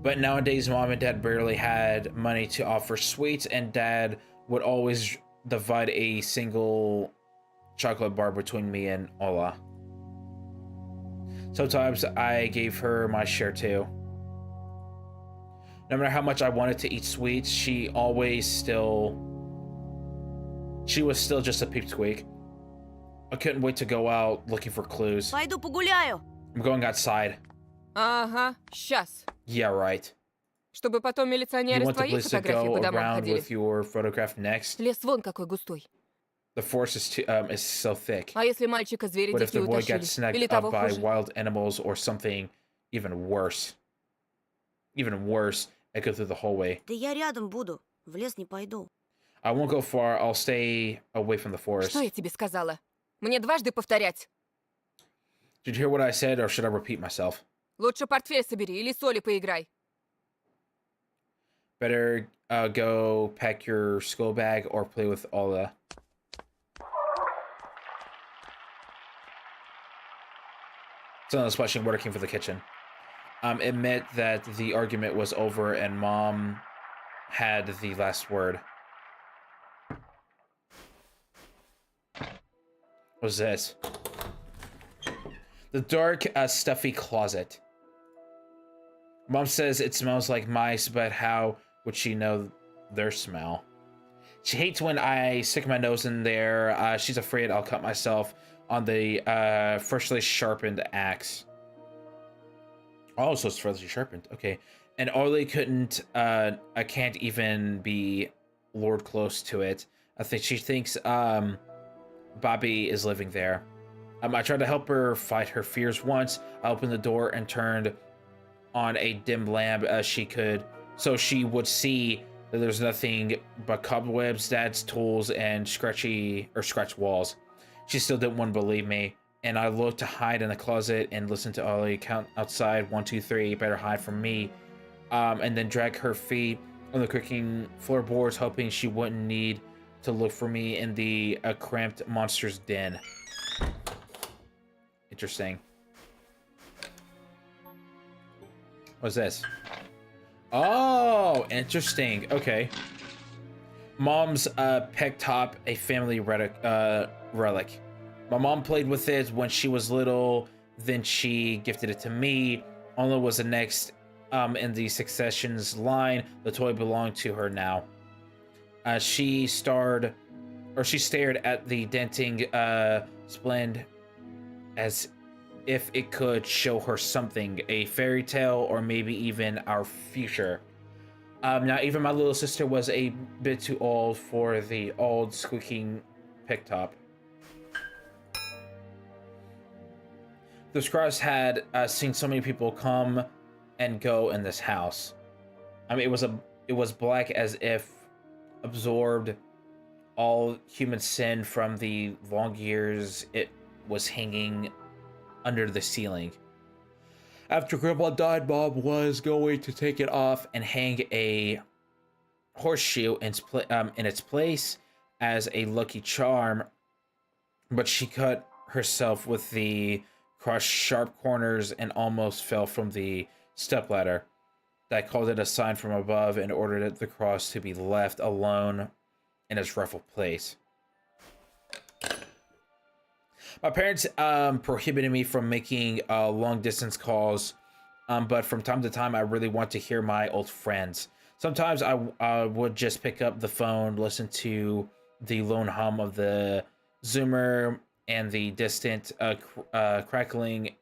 But nowadays, Mom and Dad barely had money to offer sweets, and Dad would always divide a single chocolate bar between me and Ola. Sometimes I gave her my share too. No matter how much I wanted to eat sweets, she was still just a peepsqueak. I couldn't wait to go out looking for clues. Пойду погуляю. I'm going outside. Ага, сейчас. Yeah, right. Чтобы потом You милиционеры want the твои police to фотографии go по домам around ходили. with your photograph next? Лес вон какой густой. The forest is so thick. А если мальчика звери What if дикие the boy got утащили? snagged Или up того by хуже? wild animals or something even worse? Even worse, I go through the hallway. Да я рядом буду. В лес не пойду. I won't go far. I'll stay away from the forest. Что я тебе сказала? Мне дважды повторять. Did you hear what I said, or should I repeat myself? Лучше портфель собери или соли поиграй. Better go pack your school bag or play with Ola. Someone's splashing water came from the kitchen. Admit that the argument was over and Mom had the last word. What's this? The dark, stuffy closet. Mom says it smells like mice, but how would she know their smell? She hates when I stick my nose in there. She's afraid I'll cut myself on the freshly sharpened axe. Oh, so it's freshly sharpened. Okay. And Ollie I can't even be lured close to it. I think she thinks Bobby is living there. I tried to help her fight her fears once. I opened the door and turned on a dim lamp as she could, so she would see that there's nothing but cobwebs, Dad's tools, and scratch walls. She still didn't want to believe me, and I looked to hide in the closet and listen to Ollie count outside 1, 2, 3. Better hide from me, and then drag her feet on the creaking floorboards, hoping she wouldn't need to look for me in the cramped monster's den. Interesting. What's this? Oh, interesting. Okay. Mom's peg top, a family relic. My mom played with it when she was little, then she gifted it to me. Ola was the next in the succession's line. The toy belonged to her now. She starred She stared at the denting splend as if it could show her something, a fairy tale or maybe even our future. Now, even my little sister was a bit too old for the old squeaking picktop. The Scars had seen so many people come and go in this house. I mean, it was black as if absorbed all human sin from the long years it was hanging under the ceiling. After Grandma died, Mom was going to take it off and hang a horseshoe in its place as a lucky charm, but she cut herself with the crushed sharp corners and almost fell from the stepladder. That called it a sign from above and ordered the cross to be left alone in its rightful place. My parents prohibited me from making long distance calls, but from time to time I really want to hear my old friends. Sometimes I would just pick up the phone, listen to the lone hum of the Zoomer and the distant crackling,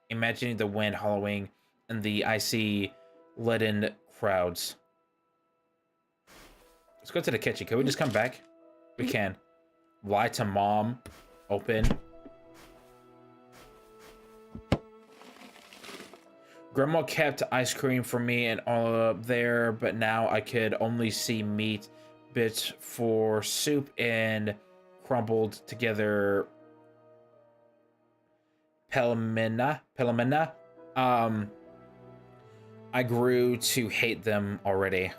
imagining the wind hollowing and the icy leaden crowds. Let's go to the kitchen. Can we just come back? We can. Lie to Mom. Open. Grandma kept ice cream for me and all up there, but now I could only see meat bits for soup and crumbled together pelmena. I grew to hate them already.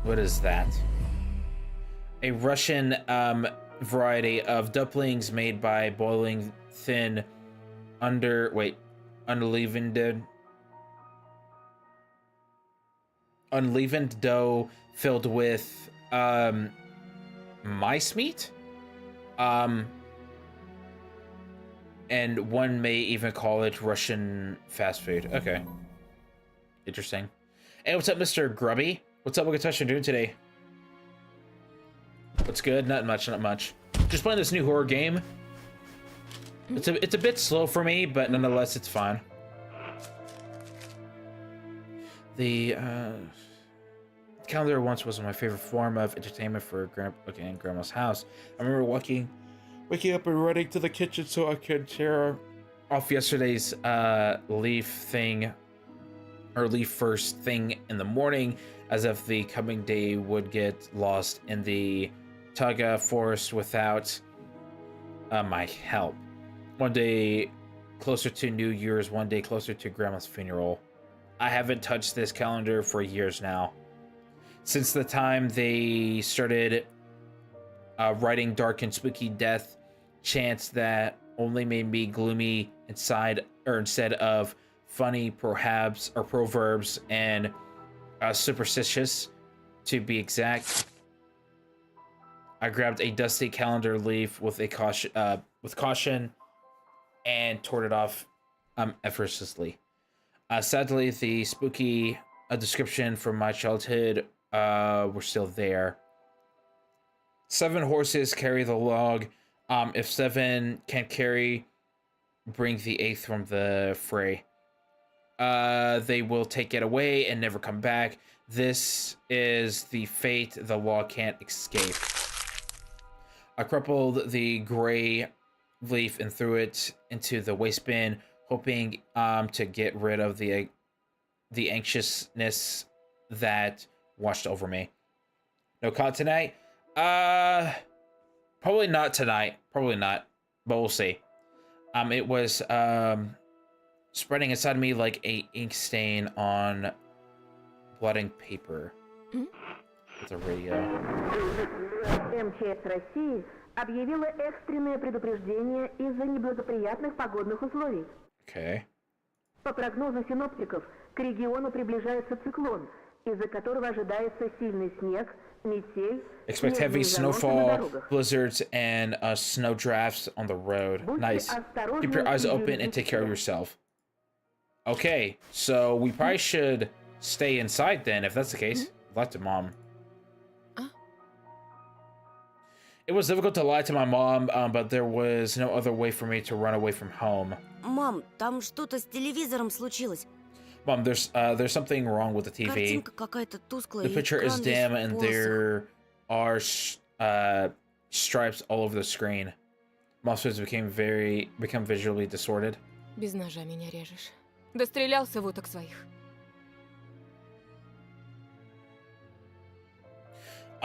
What is that? A Russian variety of dumplings made by boiling thin unleavened dough filled with mice meat. And one may even call it Russian fast food. Okay. Interesting. Hey, what's up, Mr. Grubby? What's up, Wakatasha doing today? What's good? Not much, not much. Just playing this new horror game. It's a bit slow for me, but nonetheless, it's fun. The calendar once was my favorite form of entertainment for Grandma's house. I remember waking up and running to the kitchen so I could tear off yesterday's leaf first thing in the morning, as if the coming day would get lost in the taiga forest without my help. One day closer to New Year's, one day closer to Grandma's funeral. I haven't touched this calendar for years now. Since the time they started writing dark and spooky death chants that only made me gloomy inside, or instead of funny, perhaps, or proverbs and superstitious, to be exact. I grabbed a dusty calendar leaf with caution and tore it off effortlessly. Sadly, the spooky description from my childhood were still there. 7 horses carry the log. If 7 can't carry, bring the 8th from the fray. They will take it away and never come back. This is the fate the law can't escape. I crumpled the gray leaf and threw it into the waste bin, hoping to get rid of the anxiousness that washed over me. No COD tonight? Probably not tonight. Probably not. But we'll see. It was spreading inside me like a ink stain on blotting paper. With a radio. МЧС России объявила экстренное предупреждение из-за неблагоприятных погодных условий. Okay. По прогнозу синоптиков, к региону приближается циклон, из-за которого ожидается сильный снег, метель, expect heavy snowfall, blizzards, and snow drafts on the road. Nice. Keep your eyes open and take care of yourself. Okay, so we probably should stay inside then, if that's the case. Left to Mom. It was difficult to lie to my mom, but there was no other way for me to run away from home. Мам, там что-то с телевизором случилось. Mom, there's something wrong with the TV. Картинка какая-то тусклая, The и picture is экран весь dim в and полосах. there are stripes all over the screen. Mom's face become visually distorted. Без ножа меня режешь. Дострелялся в уток своих.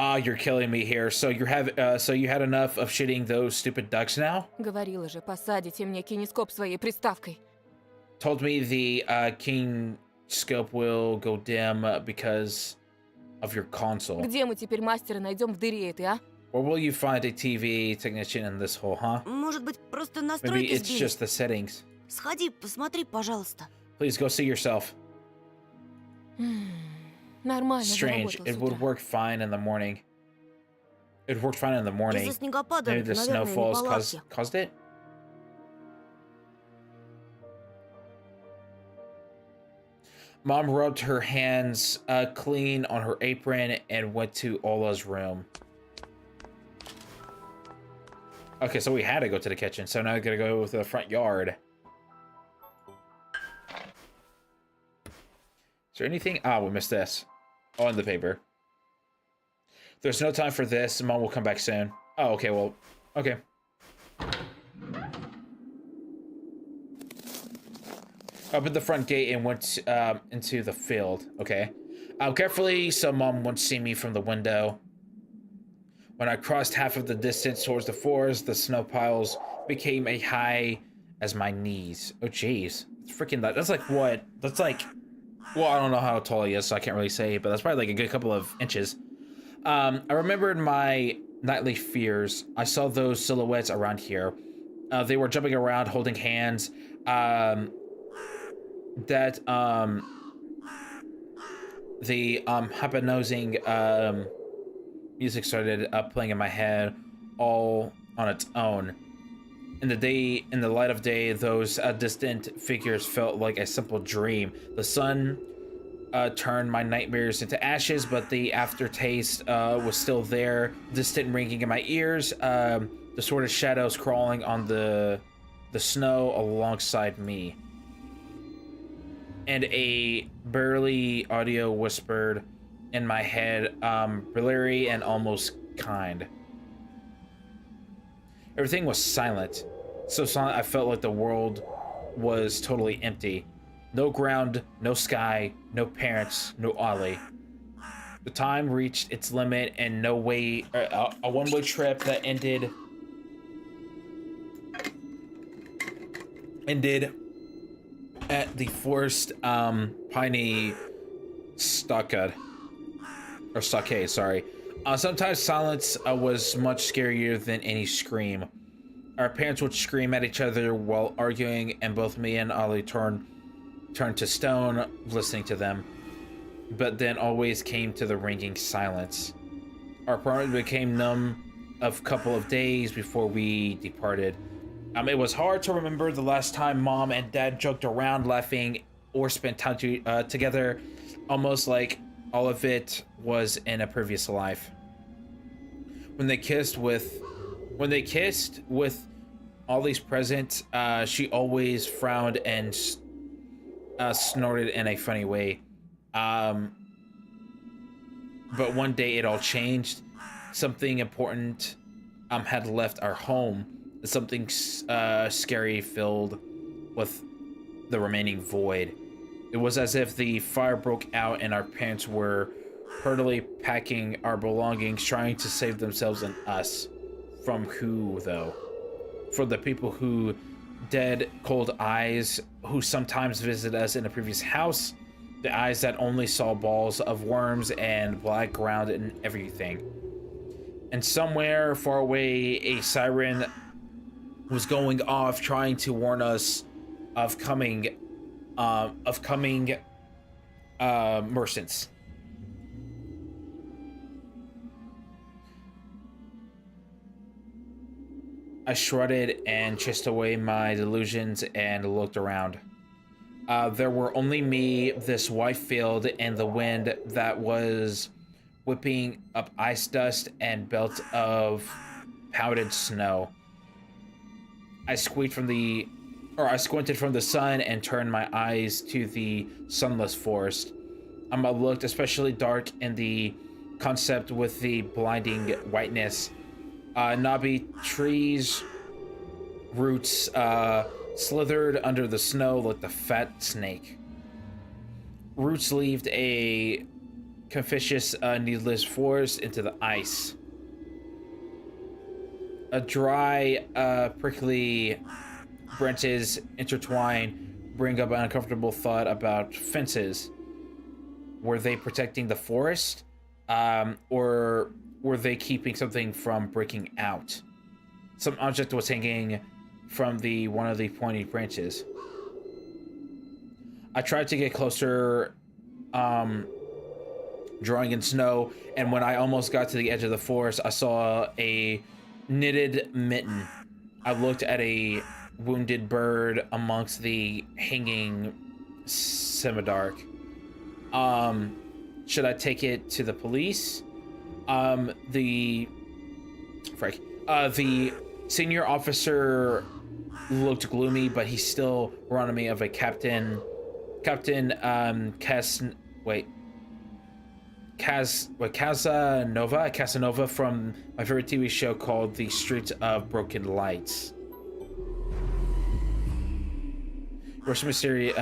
Ah, you're killing me here. So you had enough of shitting those stupid ducks now? Говорила же, посадите мне кинескоп своей приставкой. Told me the king scope will go dim because of your console. Где мы теперь мастера найдем в дыре этой, а? Where will you find a TV technician in this hole, huh? Может быть, просто Maybe настройки it's сбились? just the settings. Сходи, посмотри, пожалуйста. Please go see yourself. Нормально Strange. заработал It с would утра. work fine in the morning. It worked fine in the morning. Из-за снегопада, Maybe the наверное, snowfalls неполадки. caused it? Mom rubbed her hands clean on her apron and went to Ola's room. Okay, so we had to go to the kitchen, so now we gotta go to the front yard. Is there anything? Ah, we missed this. Oh, in the paper. There's no time for this. Mom will come back soon. Oh, okay, well, okay. Opened the front gate and went into the field. Okay. Carefully, so Mom won't see me from the window. When I crossed half of the distance towards the forest, the snow piles became as high as my knees. Oh, jeez. It's freaking that. That's like what? That's like, well, I don't know how tall he is, so I can't really say, but that's probably like a good couple of inches. I remembered my nightly fears. I saw those silhouettes around here. They were jumping around, holding hands. The hypnosing music started playing in my head all on its own. In the light of day, those distant figures felt like a simple dream. The sun turned my nightmares into ashes, but the aftertaste was still there, distant ringing in my ears. The sort of shadows crawling on the snow alongside me. And a burly audio whispered in my head, blurry and almost kind. Everything was silent. So silent I felt like the world was totally empty. No ground, no sky, no parents, no Ollie. The time reached its limit and a one-way trip that ended at the forest piney stockade. Or stockade, sorry. Sometimes silence was much scarier than any scream. Our parents would scream at each other while arguing, and both me and Ollie turned to stone listening to them. But then always came to the ringing silence. Our apartment became numb a couple of days before we departed. It was hard to remember the last time Mom and Dad joked around, laughing, or spent time together, almost like all of it was in a previous life. When they kissed with Ollie's present, she always frowned and snorted in a funny way. But one day it all changed. Something important had left our home. Something scary filled with the remaining void. It was as if the fire broke out and our parents were hurriedly packing our belongings, trying to save themselves and us. From who, though? From the people who dead, cold eyes who sometimes visit us in a previous house. The eyes that only saw balls of worms and black ground and everything. And somewhere far away, a siren was going off, trying to warn us of coming merchants. I shrugged and chased away my delusions and looked around. There were only me, this white field, and the wind that was whipping up ice dust and belt of powdered snow. I squinted from the sun and turned my eyes to the sunless forest. It looked especially dark in the concept with the blinding whiteness. Knobby trees, roots slithered under the snow like the fat snake. Roots leaved a conspicuous, needless forest into the ice. A dry, prickly branches intertwine, bring up an uncomfortable thought about fences. Were they protecting the forest? Or were they keeping something from breaking out? Some object was hanging from one of the pointy branches. I tried to get closer, drawing in snow, and when I almost got to the edge of the forest, I saw a knitted mitten. I looked at a wounded bird amongst the hanging semi-dark. Should I take it to the police? The senior officer looked gloomy, but he still reminded me of a Captain Casanova from my favorite TV show called The Streets of Broken Lights. Russian Mystery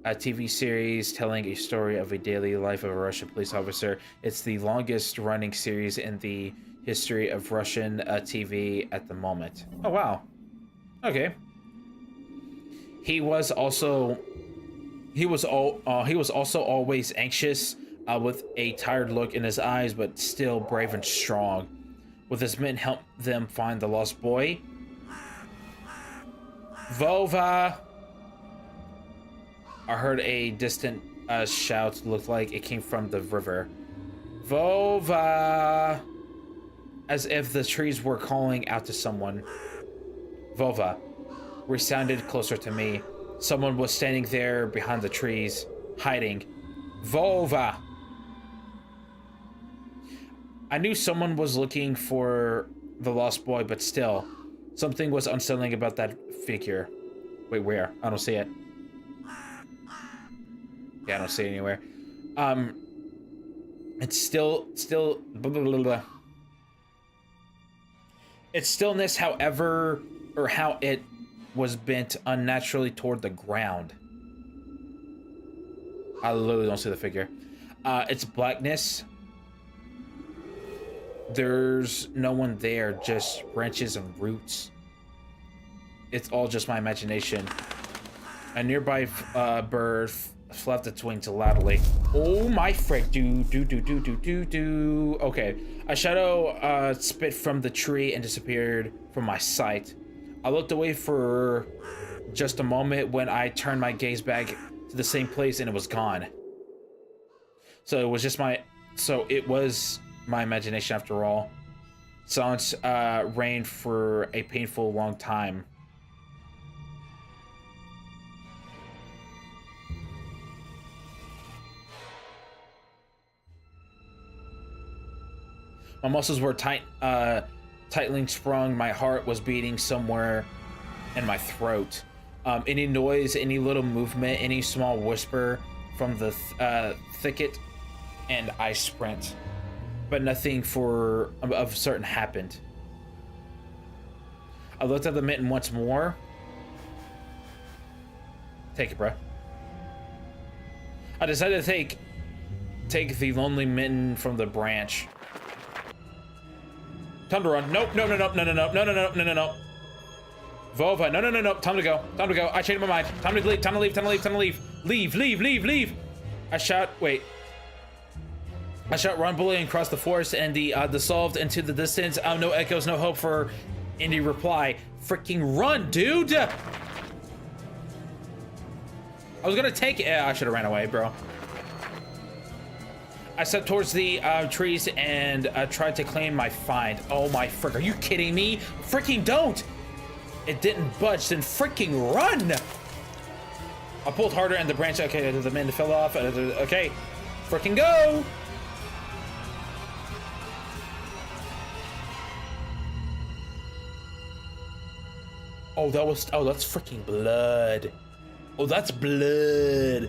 TV series telling a story of a daily life of a Russian police officer. It's the longest running series in the history of Russian TV at the moment. Oh wow. Okay. He was also always anxious, with a tired look in his eyes, but still brave and strong. With his men help them find the lost boy. Vova! I heard a distant shout, looked like it came from the river. Vova! As if the trees were calling out to someone. Vova resounded closer to me. Someone was standing there behind the trees, hiding. Vova! I knew someone was looking for the lost boy, but still, something was unsettling about that figure. Wait, where? I don't see it. Yeah, I don't see it anywhere. It's still blah, blah, blah, blah. Its stillness, however, or how it was bent unnaturally toward the ground. I literally don't see the figure. Its blackness. There's no one there, just branches and roots. It's all just my imagination. A nearby bird flapped its wings loudly. Oh my frick! Do. Okay, a shadow spit from the tree and disappeared from my sight. I looked away for just a moment when I turned my gaze back to the same place and it was gone. So it was my imagination after all. Silence reigned for a painful long time. My muscles were tightly sprung. My heart was beating somewhere in my throat. Any noise, any little movement, any small whisper from the thicket, and I sprint. But nothing of certain happened. I looked at the mitten once more. Take it, bro. I decided to take the lonely mitten from the branch. Time to run. Nope. No. Vova, no. Time to go. I changed my mind. Time to leave. Leave. I shout, rumbling across the forest and the dissolved into the distance. No echoes, no hope for any reply. Freaking run, dude! I was gonna take it. I should have ran away, bro. I stepped towards the trees and tried to claim my find. Oh my frick, are you kidding me? Freaking don't! It didn't budge, then freaking run! I pulled harder and the branch, okay, the man fell off. Okay, freaking go! Oh, that's freaking blood. Oh, that's blood.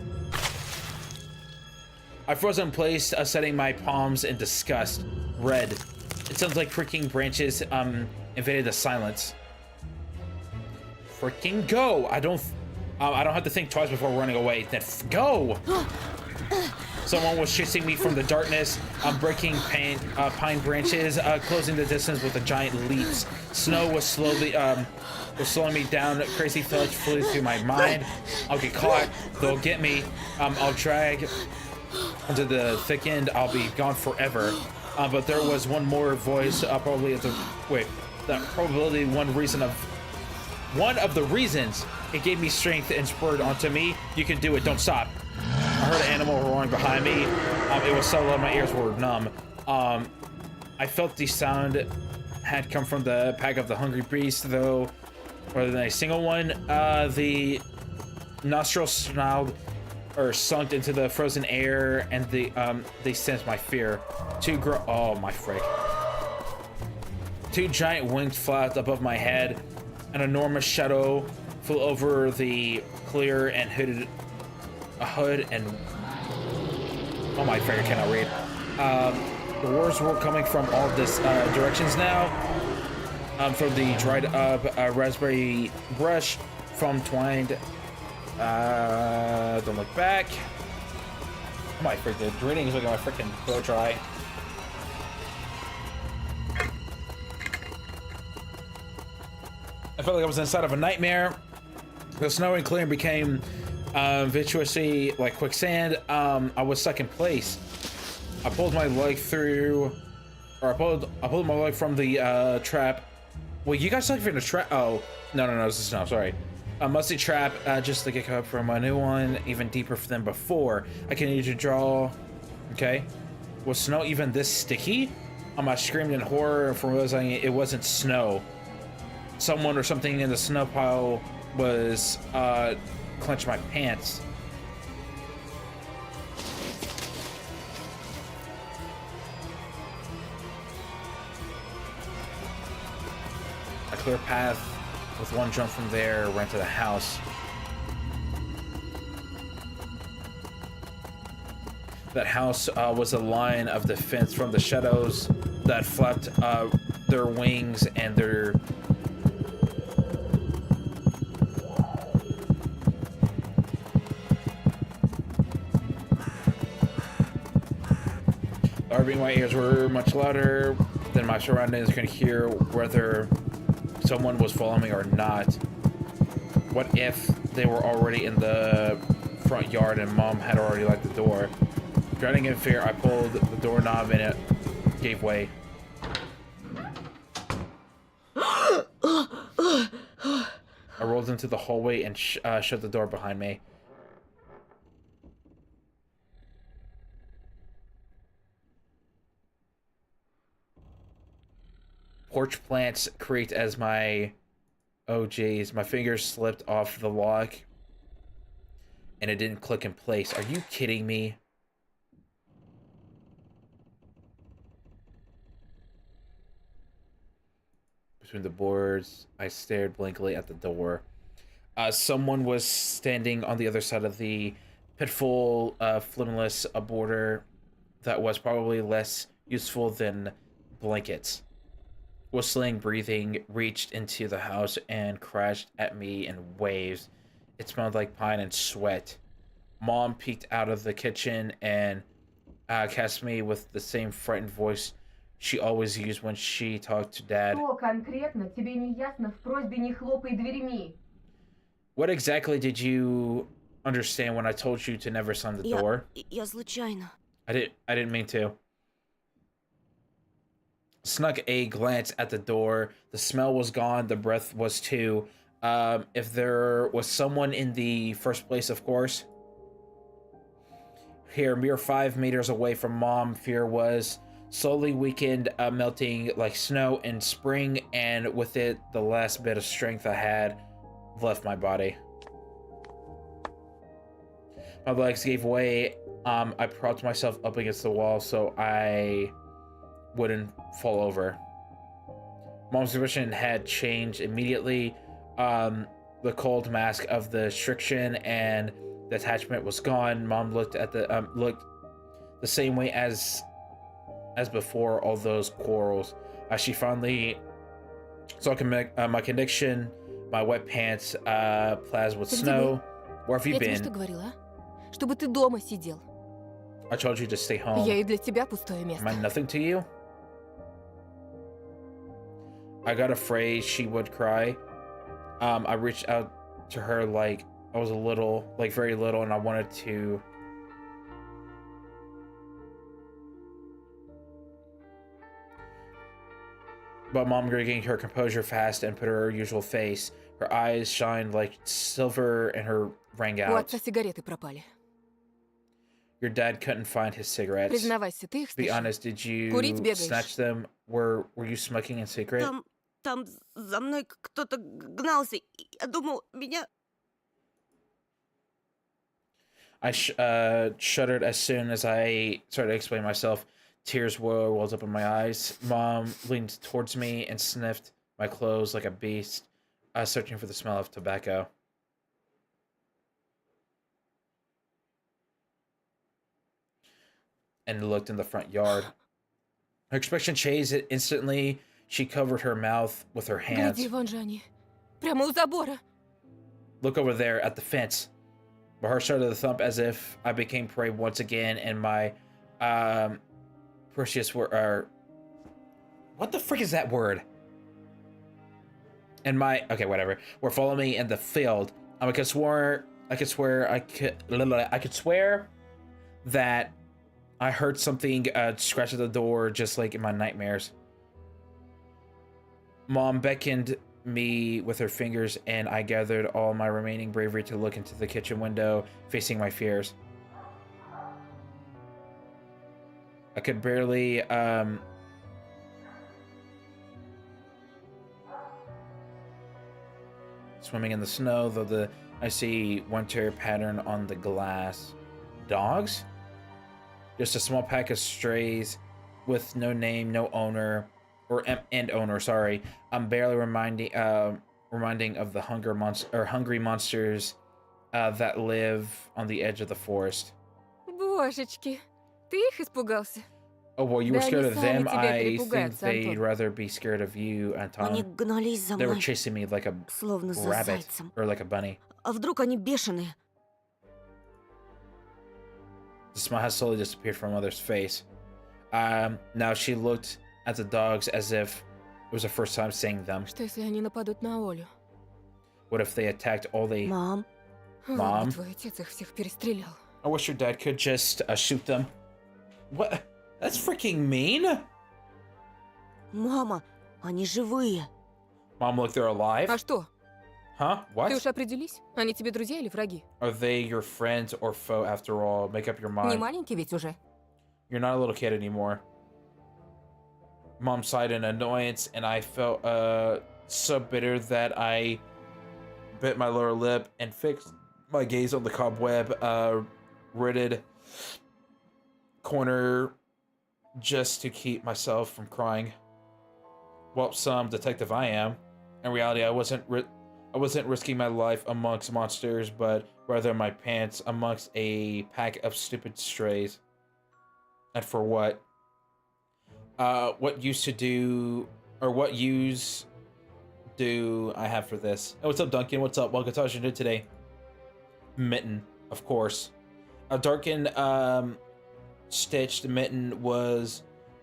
I froze in place, setting my palms in disgust. Red. It sounds like freaking branches invaded the silence. Freaking go! I don't have to think twice before running away. Then go! Someone was chasing me from the darkness. I'm breaking pine branches, closing the distance with the giant leaps. Snow was slowing me down. Crazy thoughts flew through my mind. I'll get caught. They'll get me. I'll drag into the thick end. I'll be gone forever. But there was one more voice, probably at the probability one of the reasons it gave me strength and spurred onto me. You can do it. Don't stop. I heard an animal roaring behind me. It was so loud my ears were numb. I felt the sound had come from the pack of the hungry beast, though, rather than a single one. The nostrils snarled or sunk into the frozen air, and they sensed my fear. Oh my frick! Two giant wings flapped above my head. An enormous shadow flew over the clear and hooded. A hood and oh my frick, I cannot read. The words were coming from all this directions now. From the dried up raspberry brush, from twined. Don't look back. Oh my frick, the reading is looking my freaking blow dry. I felt like I was inside of a nightmare. The snow and clearing became virtuously like quicksand. I was stuck in place. I pulled my leg through, or I pulled my leg from the trap. Wait, you guys stuck in the trap? Oh, no, this is snow. Sorry, a musty trap. Just to get up from a new one, even deeper than before. I continued to draw. Okay, was snow even this sticky? I screamed in horror for realizing it wasn't snow. Someone or something in the snow pile was clench my pants. A clear path with one jump from there ran to the house. That house was a line of defense from the shadows that flapped their wings and their my ears were much louder than my surroundings. I could hear whether someone was following me or not. What if they were already in the front yard and Mom had already locked the door? Drowning in fear, I pulled the doorknob and it gave way. I rolled into the hallway and shut the door behind me. Porch plants creaked as my... Oh geez, my fingers slipped off the lock and it didn't click in place. Are you kidding me? Between the boards, I stared blankly at the door. Someone was standing on the other side of the pitfall, flimless border that was probably less useful than blankets. Whistling, breathing, reached into the house and crashed at me in waves. It smelled like pine and sweat. Mom peeked out of the kitchen and cast me with the same frightened voice she always used when she talked to Dad. What exactly did you understand when I told you to never slam the door? Я случайно. I didn't mean to. Snuck a glance at the door. The smell was gone. The breath was too. If there was someone in the first place, of course. Here, mere 5 meters away from Mom, fear was slowly weakened, melting like snow in spring, and with it, the last bit of strength I had left my body. My legs gave way. I propped myself up against the wall so I wouldn't fall over. Mom's position had changed immediately. the cold mask of the restriction and the attachment was gone. Mom looked at looked the same way as before all those quarrels. She finally saw my connection, my wet pants, plaz with Ты где snow. Where have you Я тебе что been? говорила, а? Чтобы ты дома сидел. I told you to stay home. Я и для тебя пустое Am I место. nothing to you? I got afraid she would cry. I reached out to her like I was very little, and I wanted to. But Mom regained her composure fast and put her usual face. Her eyes shined like silver, and her rang У out. отца сигареты пропали. Your dad couldn't find his cigarettes. Признавайся, ты их Be слышал? honest, did you Курить бегаешь? snatch them? Were you smoking in secret? Там за мной кто-то гнался. И я думал, меня... I shuddered as soon as I started to explain myself. Tears welled up in my eyes. Mom leaned towards me and sniffed my clothes like a beast, searching for the smell of tobacco. And looked in the front yard. Her expression changed instantly. She covered her mouth with her hands. Гляди, вон же они. Прямо у забора. Look over there at the fence. My heart started to thump as if I became prey once again, and my precious were what the frick is that word? And my okay, whatever. Were following me in the field. I could swear that I heard something scratch at the door, just like in my nightmares. Mom beckoned me with her fingers, and I gathered all my remaining bravery to look into the kitchen window, facing my fears. I could barely swimming in the snow, though the icy winter pattern on the glass. Dogs? Just a small pack of strays with no name, no owner, and owner. Sorry, I'm barely reminding of the hungry monsters that live on the edge of the forest. Божечки, ты их испугался? Oh, well, you were Да scared они of сами them. тебя I think перепугаются, they'd Антон. rather be scared of you, Они Anton. гнались за They were мной, chasing me like a словно за rabbit зайцем. or like a bunny. А вдруг они бешеные? The smile has slowly disappeared from Mother's face. Now she looked at the dogs as if it was the first time seeing them. Что если они нападут на Олю? What if they attacked all the... Мам, Mom? Твой отец их всех перестрелял. I wish your dad could just shoot them. What? That's freaking mean. мама, они живые. Mom, look, they're alive. А что? Huh? What? Ты уж определись? Они тебе друзья или враги? Are they your friends or foe after all? Make up your Не mind. маленький ведь уже. You're not a little kid anymore. Mom sighed in annoyance, and I felt so bitter that I bit my lower lip and fixed my gaze on the cobweb ridded corner just to keep myself from crying. Well, some detective I am. In reality, I wasn't risking my life amongst monsters, but rather my pants amongst a pack of stupid strays. And for what? What use do I have for this? Oh, what's up, Duncan? What's up? Welcome to our show today. Mitten, of course. A darkened, stitched mitten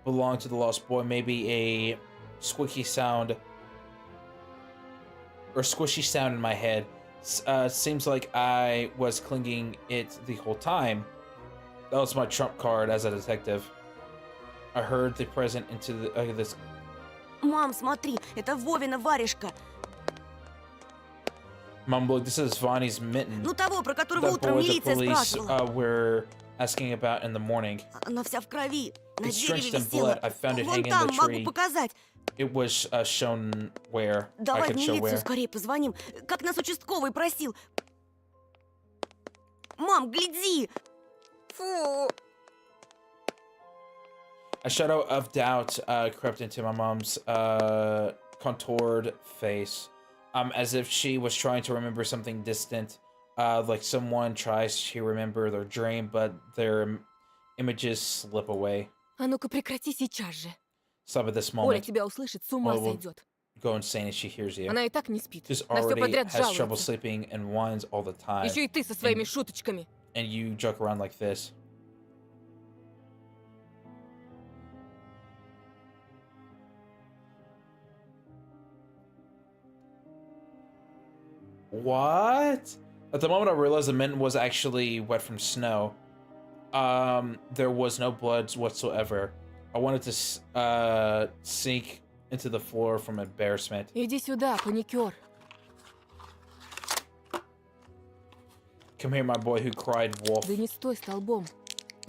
belonged to the lost boy. Maybe a squishy sound in my head. Seems like I was clinging it the whole time. That was my trump card as a detective. I heard the present into this. Мам, смотри, это Вовина варежка. Mom, look, this is Vonnie's mitten. Ну того, про которого That утром boy the милиция police спрашивала. were asking about in the morning. Она вся в крови. На It's дереве drenched in висела. blood. I found it Вон hanging in там, the могу tree. показать. It was shown where. I Давай в could show милицию where. скорее позвоним, как нас участковый просил. Мам, гляди! Фу! A shadow of doubt crept into my mom's contoured face. as if she was trying to remember something distant. Like someone tries to remember their dream, but their images slip away. А ну-ка прекрати сейчас же. Stop at this Оля moment. тебя услышит, с ума Ola will сойдет. go insane if she hears you. Она и так не спит. She's На все already подряд has trouble жалуется. sleeping and whines all the time. Еще и ты со своими шуточками. And you joke around like this. What? At the moment I realized the mitten was actually wet from snow. There was no blood whatsoever. I wanted to sink into the floor from embarrassment. Иди сюда, паникер. Come here, my boy who cried wolf. Да не стой столбом.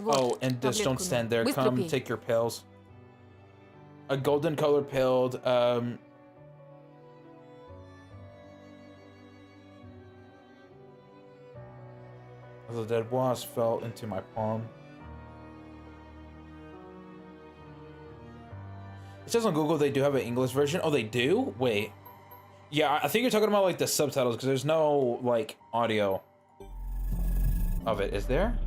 Вот, Oh, and just таблетку don't на. stand there. Быстро Come пей. take your pills. A golden colored pill. The dead wasp fell into my palm. It says on Google they do have an English version. Oh, they do? Wait. Yeah, I think you're talking about like the subtitles because there's no like audio of it. Is there?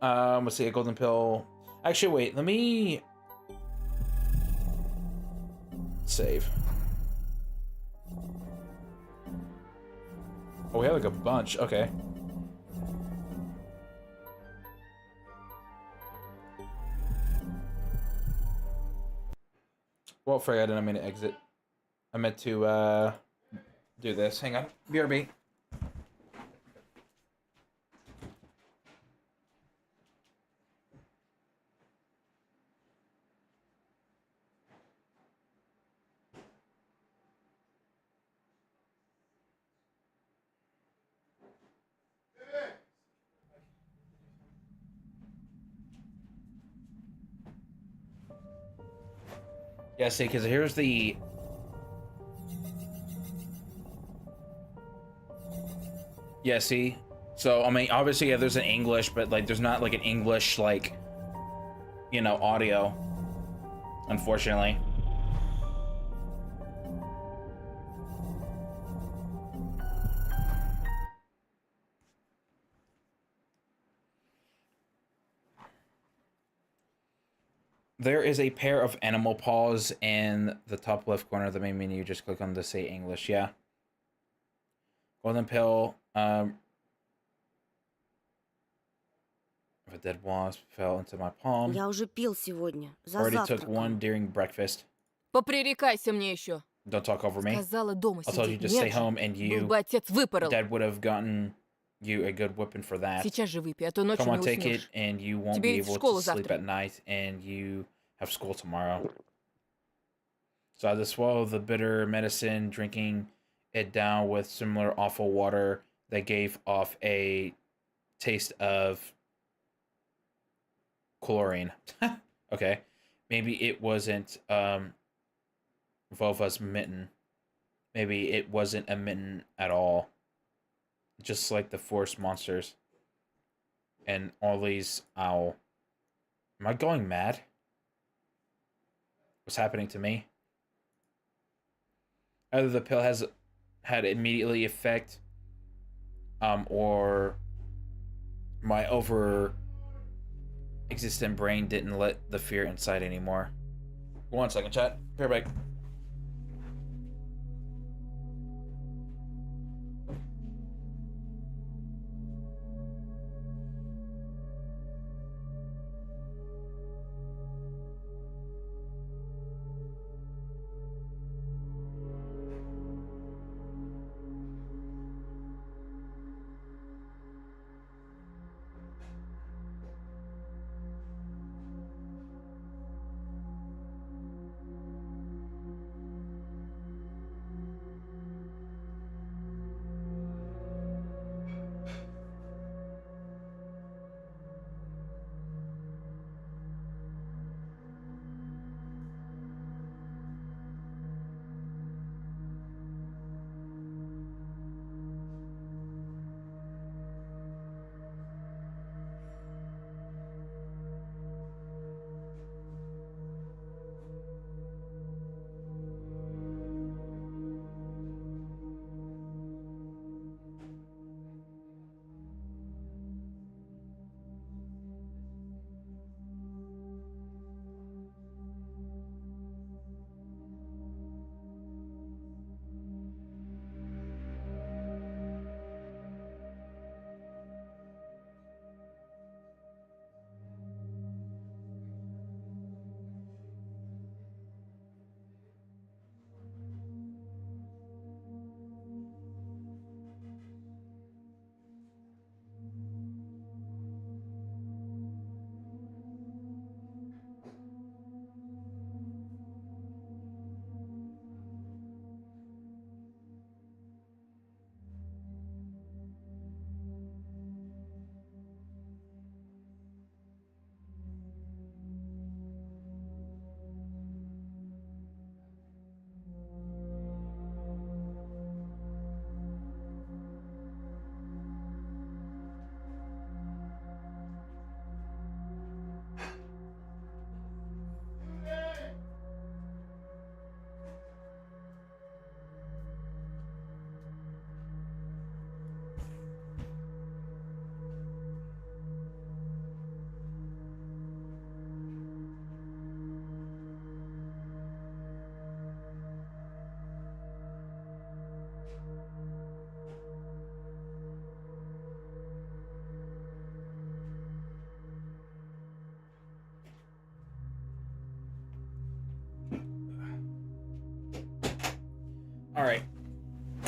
Let's see, a golden pill. Actually, wait, let me save. Oh, we have like a bunch. Okay. Well, Frey, I didn't mean to exit. I meant to do this. Hang on. BRB. Yeah, see, because here's the... Yeah, see? So, I mean, obviously, yeah, there's an English, but, like, there's not, like, an English, like, you know, audio. Unfortunately. There is a pair of animal paws in the top left corner of the main menu. Just click on the say English, yeah. Golden pill. A dead wasp fell into my palm. Я уже пил сегодня, за Already took завтраком. one during breakfast. Попререкайся мне еще. Don't talk over me. Сказала дома I told you сидеть. to stay Нет же. home and Был you, бы отец выпорол. Dad would have gotten you a good whipping for that. Сейчас же выпей, а то ночью Come не on, take it уснешь. and you won't Тебе be ведь в able школу to sleep завтра. at night and you have school tomorrow. So I had to swallow the bitter medicine, drinking it down with similar awful water that gave off a taste of chlorine. Okay. Maybe it wasn't Vova's mitten. Maybe it wasn't a mitten at all. Just like the forest monsters. And Orly's owl. Am I going mad? What's happening to me? Either the pill has had immediately effect, or my over existent brain didn't let the fear inside anymore. 1 second, chat. Be right back.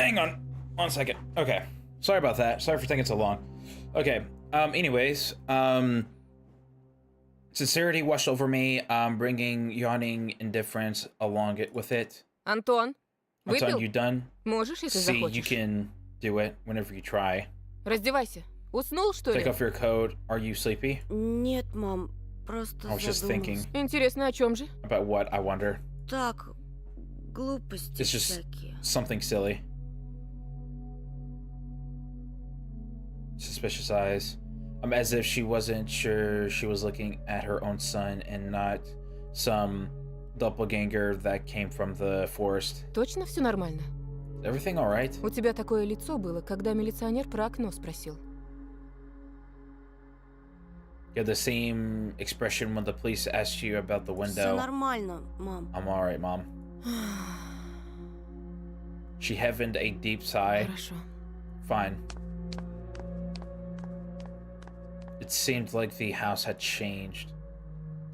Hang on 1 second. Okay. Sorry about that. Sorry for taking so long. Okay. Anyways, sincerity washed over me, bringing yawning indifference along it with it. Антон, Anton, выпил? you done? Можешь, если See, you захочешь. can do it whenever you try. Раздевайся. Уснул, что Take ли? off your coat. Are you sleepy? Нет, мам, просто I was just thinking. задумалась. Интересно, о чем же? About what, I wonder. Так, глупости It's just всякие. something silly. Suspicious eyes. As if she wasn't sure she was looking at her own son and not some doppelganger that came from the forest. Точно все нормально? Everything alright? У тебя такое лицо было, когда милиционер про окно спросил. You had the same expression when the police asked you about the Все window. нормально, мам. I'm alright, Mom. She heaved a deep sigh. Хорошо. Fine. It seemed like the house had changed.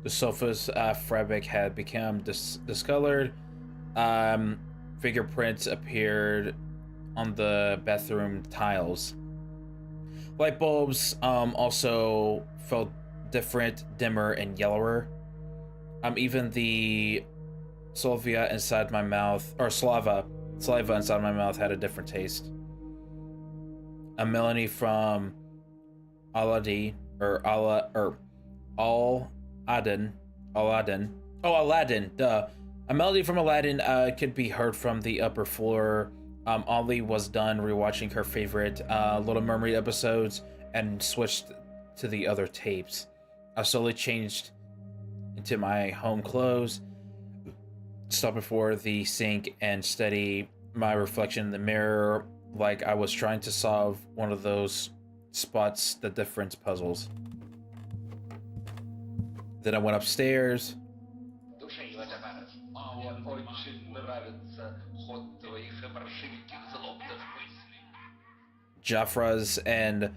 The sofa's fabric had become discolored. Fingerprints appeared on the bathroom tiles. Light bulbs also felt different, dimmer, and yellower. Even the saliva inside my mouth had a different taste. A melody from Aladdin, duh. A melody from Aladdin could be heard from the upper floor. Ollie was done rewatching her favorite Little Mermaid episodes and switched to the other tapes. I slowly changed into my home clothes, stopped before the sink and studied my reflection in the mirror like I was trying to solve one of those spots the difference puzzles. Then I went upstairs. Jafra's and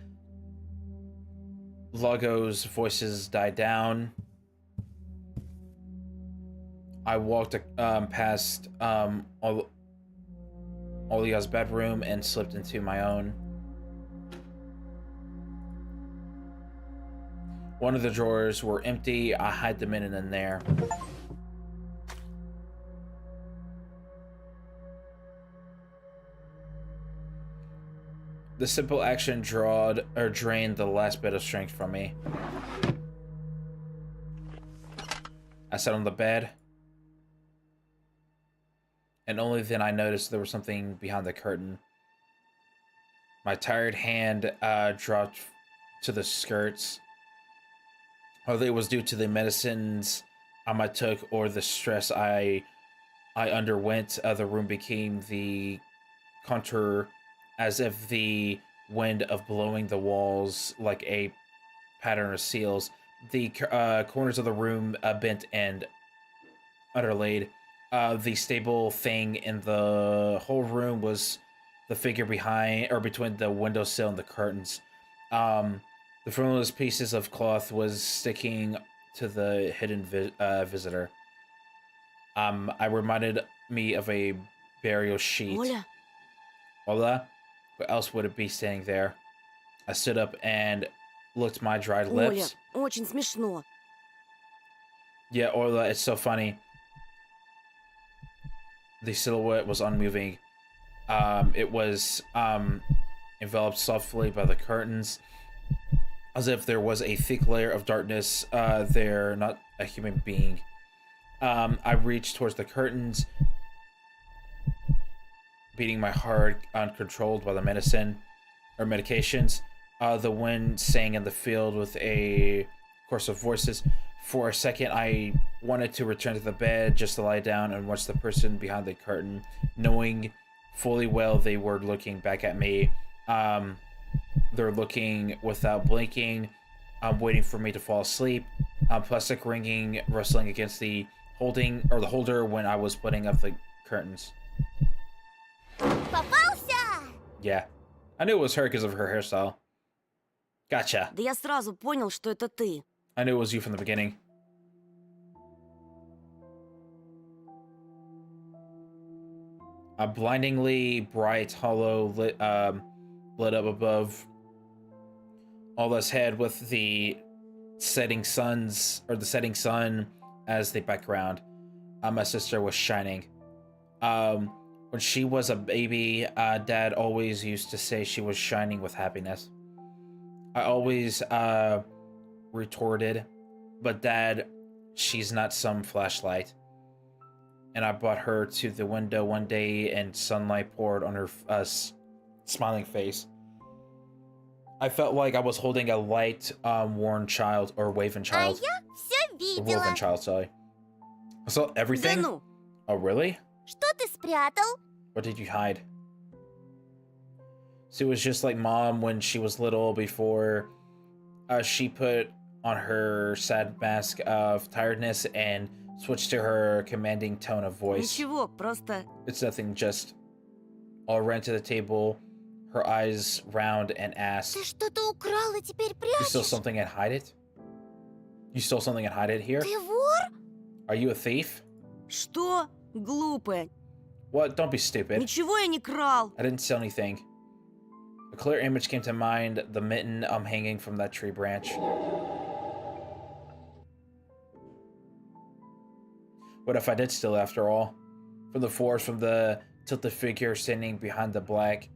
Lago's voices died down. I walked past Olia's bedroom and slipped into my own. One of the drawers were empty. I hid them in there. The simple action drained the last bit of strength from me. I sat on the bed, and only then I noticed there was something behind the curtain. My tired hand dropped to the skirts. Whether it was due to the medicines I took or the stress I underwent, the room became the contour as if the wind of blowing the walls like a pattern of seals. The corners of the room bent and underlaid. The stable thing in the whole room was the figure behind or between the windowsill and the curtains. The formless pieces of cloth was sticking to the hidden visitor. I reminded me of a burial sheet. Оля, Hola? What else would it be standing there? I stood up and looked my dried lips. Оля, очень смешно. Yeah, Orla, it's so funny. The silhouette was unmoving. It was enveloped softly by the curtains, as if there was a thick layer of darkness there, not a human being. I reached towards the curtains, beating my heart uncontrolled by the medications. The wind sang in the field with a chorus of voices. For a second, I wanted to return to the bed just to lie down and watch the person behind the curtain, knowing fully well they were looking back at me. They're looking without blinking, waiting for me to fall asleep. Plastic ringing, rustling against the holder when I was putting up the curtains. Попался! Yeah, I knew it was her because of her hairstyle. Gotcha. Да я сразу понял, что это ты. I knew it was you from the beginning. A blindingly bright hollow lit up above Ola's head with the setting sun as the background. My sister was shining. When she was a baby, Dad always used to say she was shining with happiness. I always retorted, but Dad, she's not some flashlight. And I brought her to the window one day and sunlight poured on her smiling face. I felt like I was holding a light, worn child, or waving А child. я все A видела. woven child, sorry. I saw Да everything? ну! Oh, really? Что ты спрятал? What did you hide? She was just like Mom when she was little before she put on her sad mask of tiredness and switched to her commanding tone of voice. Ничего, просто... It's nothing, just all ran to the table, her eyes round and asked, Ты что-то украл и теперь You stole прячешь? something and hide it? You stole something and hide it here? Ты вор? Are you a thief? Что? Глупая. What? Don't be stupid. Ничего я не крал. I didn't steal anything. A clear image came to mind, the mitten hanging from that tree branch. What if I did steal after all? From the forest, from the tilted figure standing behind the black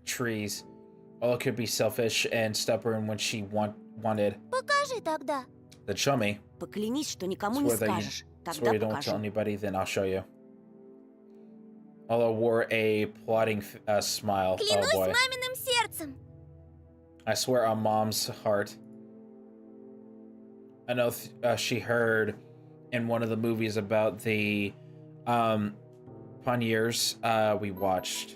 trees. All could be selfish and stubborn when she wanted. Покажи тогда. Then show me. Поклянись, что никому не Swear that скажешь. Swear Тогда you don't tell покажу. anybody, then I'll show you. Ola wore a plotting smile. Клянусь Oh boy. маминым сердцем. I swear on Mom's heart. I know she heard in one of the movies about the pioneers we watched.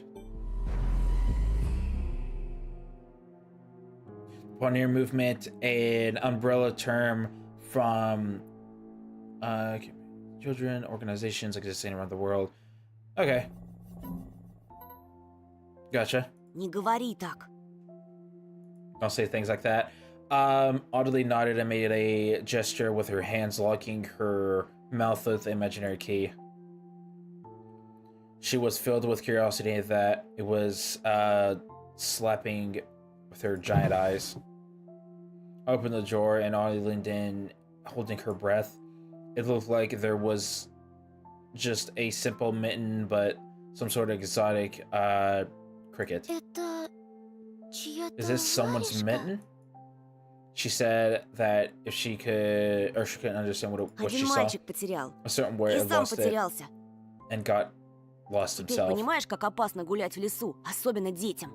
Pioneer movement, an umbrella term from children organizations existing around the world. Okay. Gotcha. Не говори так. Don't say things like that. Oddly nodded and made a gesture with her hands locking her mouth with the imaginary key. She was filled with curiosity that it was slapping with her giant eyes. Opened the drawer and Ollie leaned in, holding her breath. It looked like there was just a simple mitten, but some sort of exotic cricket. Это чья-то Is this someone's варежка? mitten? She said that if she could, or she couldn't understand what she Один saw. мальчик потерял. A certain word И and сам lost it потерялся. and got lost Теперь himself. понимаешь, как опасно гулять в лесу, особенно детям.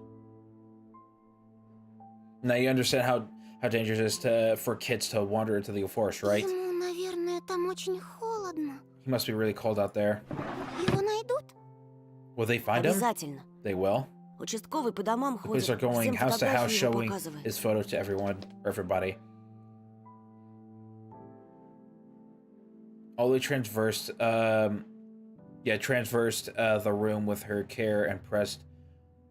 Now you understand how dangerous it is for kids to wander into the forest, right? Ему, наверное, там очень холодно. He must be really cold out there. Его найдут? Will they find him? Обязательно. They will. Участковый по домам The police ходит, are going всем house to house фотографии его showing показывает. his photo to everyone, everybody. Ollie transversed the room with her care and pressed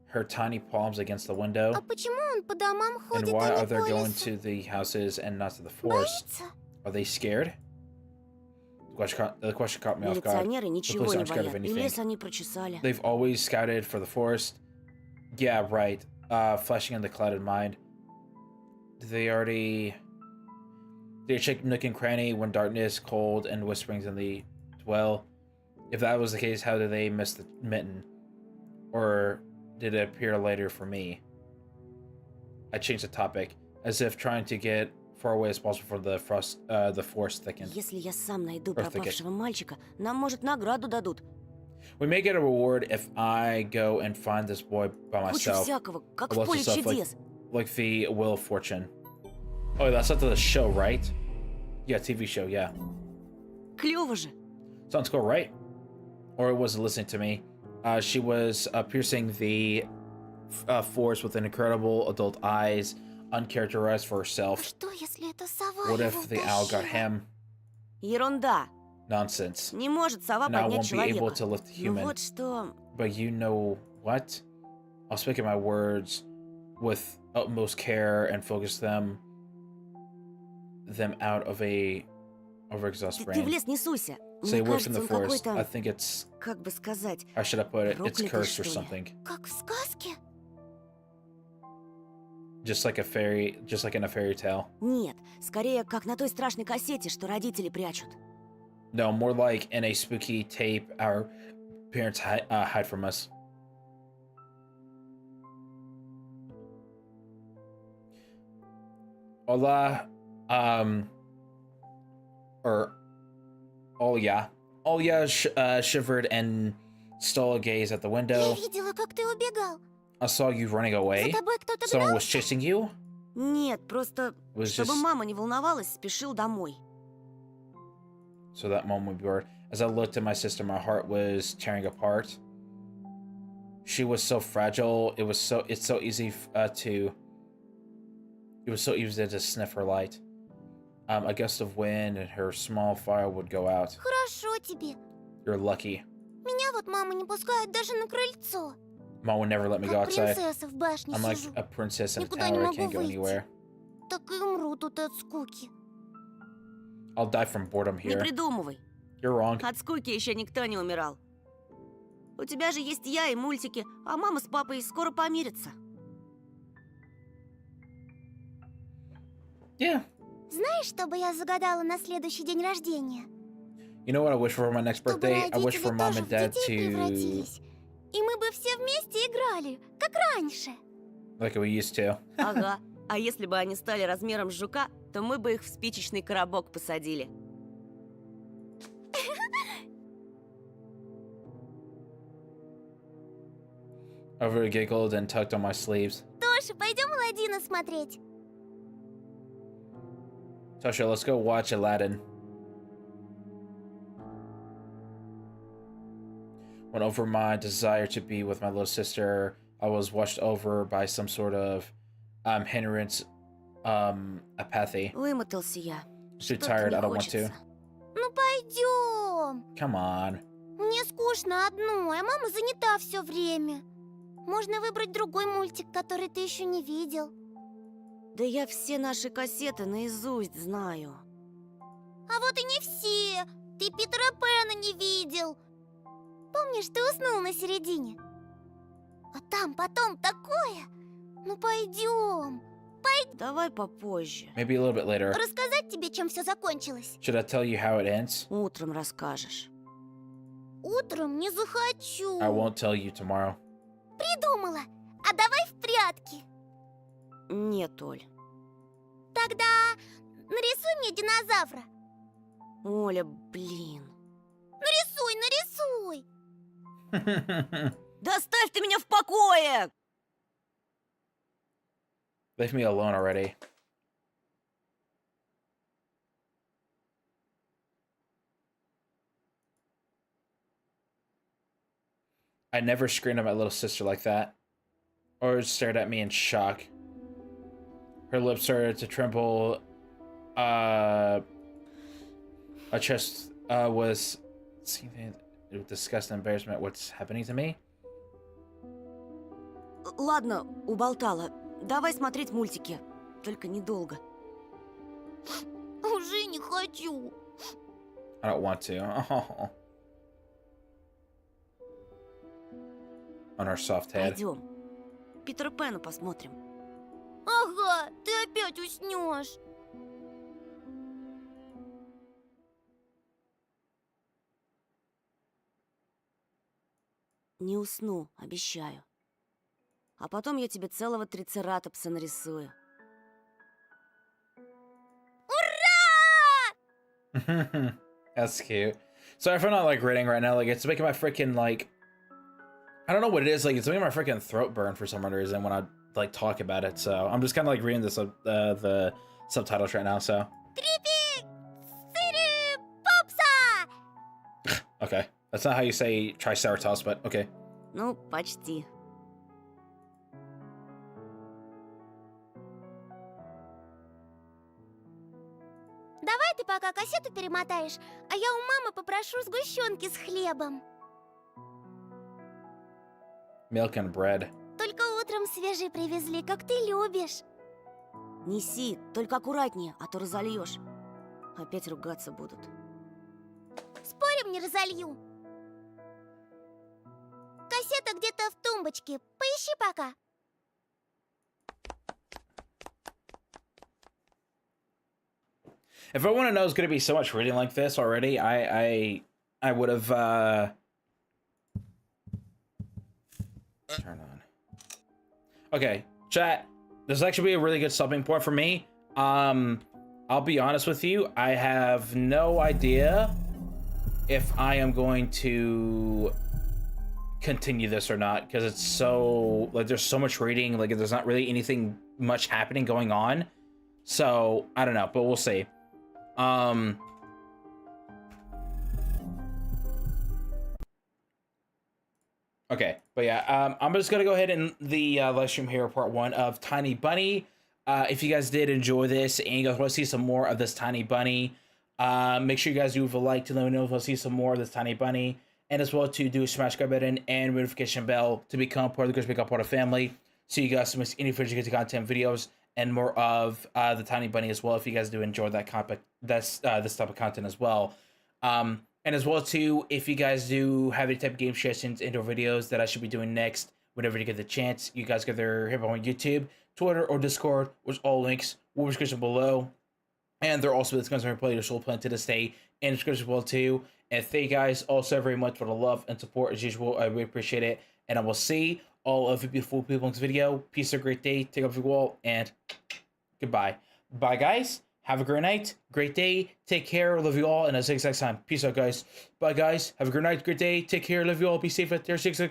her tiny palms against the window. А почему он по домам And ходит, why а are не they по going лесу? to the houses and not to the forest? Боится? Are they scared? The question caught me off guard. Милиционеры ничего police не aren't scared of боятся. И anything. лес они прочесали. They've always scouted for the forest. Yeah, right. Flashing in the clouded mind. Did they check nook and cranny when darkness, cold, and whisperings in the dwell? If that was the case, how did they miss the mitten? Or did it appear later for me? I changed the topic, as if trying to get far away as possible from the forest thickened. Если я сам найду Or thicket. пропавшего мальчика, нам, может, награду дадут. We may get a reward if I go and find this boy by Кучу myself. всякого, как в Lots of поле stuff чудес. like the Wheel of Fortune. Oh, that's not the show, right? Yeah, TV show, yeah. Клево же. Sounds cool, right? Or wasn't listening to me. She was piercing the forest with incredible adult eyes, uncharacterized for А herself. что, если это сова What его if the owl got утащила? him? Ерунда. Nonsense. Не может сова And I поднять won't be able человека. to lift a Ну human. вот что... But you know what? I'll speak my words with utmost care and focus them out of exhaust Ты в brain. лес не суйся. Stay Мне away from кажется, the он forest. I какой-то, think it's... как бы сказать, I should have put it, it's проклятый, cursed or что ли. something. Как в сказке? Just like in a fairy tale. нет, скорее, как на той страшной кассете, что родители прячут. No, more like in a spooky tape our parents hide from us. Hola, or Olya. Olya shivered and stole a gaze at the Я window. видела, как ты убегал. I saw you running За away. тобой кто-то Someone гнал? was chasing you? Нет, просто, It was чтобы just мама не волновалась, спешил домой. so that moment would be bored. As I looked at my sister, my heart was tearing apart. She was so fragile. It's so easy it was so easy to sniff her light. A gust of wind and her small fire would go out. Хорошо тебе. You're lucky. Меня вот мама не пускает даже на крыльцо. Mom would never let me go Как outside. принцесса в башне I'm like сижу. a princess in a Никуда не tower. I могу can't go выйти. anywhere. Так и умру тут от скуки. I'll die from boredom Не here. придумывай. You're wrong. От скуки еще никто не умирал. У тебя же есть я и мультики, а мама с папой скоро помирятся. Yeah. Знаешь, что бы я загадала на следующий день рождения? You know what I wish for my next Чтобы birthday? I wish родители for mom тоже and в dad детей to превратились. И мы бы все вместе играли, как раньше. like we used to. Ага. А если бы они стали размером с жука, то мы бы их в спичечный коробок посадили. Over giggled and tugged on my sleeves. Тоша, пойдем Аладдина смотреть. Tasha, let's go watch Aladdin. When over my desire to be with my little sister, I was washed over by some sort of hindrance, apathy. Вымотался я. Too Что-то tired, не I don't want to. хочется. Ну пойдем. Come on. Мне скучно одной, а мама занята все время. Можно выбрать другой мультик, который ты еще не видел. Да я все наши кассеты наизусть знаю. А вот и не все. Ты Питера Пэна не видел. Помнишь, ты уснул на середине? А там потом такое. Ну пойдем. Давай попозже. Maybe a little bit later. Рассказать тебе, чем все закончилось? Should I tell you how it ends? Утром расскажешь. Утром не захочу. I won't tell you tomorrow. Придумала. А давай в прятки. Нет, Оль. Тогда нарисуй мне динозавра. Оля, блин. Нарисуй. Да оставь ты меня в покое! Leave me alone already. I never screamed at my little sister like that, or stared at me in shock. Her lips started to tremble. Her chest was seething with disgust and embarrassment. What's happening to me? Ладно, уболтала. Давай смотреть мультики. Только недолго. Уже не хочу. I don't want to. Oh. On our soft head. Пойдем. Питера Пэна посмотрим. Ага, ты опять уснешь. Не усну, обещаю. А потом я тебе целого трицератопса нарисую. That's cute. Sorry if I'm not like reading right now. Like it's making my freaking like I don't know what it is. Like it's making my freaking throat burn for some reason when I like talk about it. So I'm just kind of like reading this the subtitles right now. So Крипи! Сири! Попса! okay, that's not how you say Triceratops, but okay. Ну, почти. Давай ты пока кассету перемотаешь, а я у мамы попрошу сгущенки с хлебом. Milk and bread. Только утром свежий привезли, как ты любишь. Неси, только аккуратнее, а то разольешь. Опять ругаться будут. Спорим, не разолью. Кассета где-то в тумбочке. Поищи пока. If I want to know it's going to be so much reading like this already, I would have turn on. Okay, chat. This will actually be a really good stopping point for me. I'll be honest with you. I have no idea if I am going to continue this or not, because it's so, like, there's so much reading, like, there's not really anything much happening going on. So I don't know, but we'll see. Okay, but yeah, I'm just gonna go ahead and the live stream here, part 1 of Tiny Bunny. If you guys did enjoy this and you guys want to see some more of this Tiny Bunny, make sure you guys leave a like to let me know if you want to see some more of this Tiny Bunny, and as well to do smash that button and notification bell to become part of the Girls Make Up Part of family, so you guys don't miss any future content videos and more of the Tiny Bunny as well. If you guys do enjoy that this type of content as well. And as well too, if you guys do have any type of game suggestions into videos that I should be doing next, whenever you get the chance, you guys can either hit on YouTube, Twitter, or Discord, which all links will be description below. And they're also the guns are play your soul plan to this day in the description below too. And thank you guys also very much for the love and support as usual. I really appreciate it. And I will see all of you beautiful people in this video. Peace, a great day. Take off your wall and goodbye. Bye guys. Have a great night, great day, take care, love you all, and I'll see you next time. Peace out, guys. Bye, guys. Have a great night, great day, take care, love you all, be safe out there, see you next time.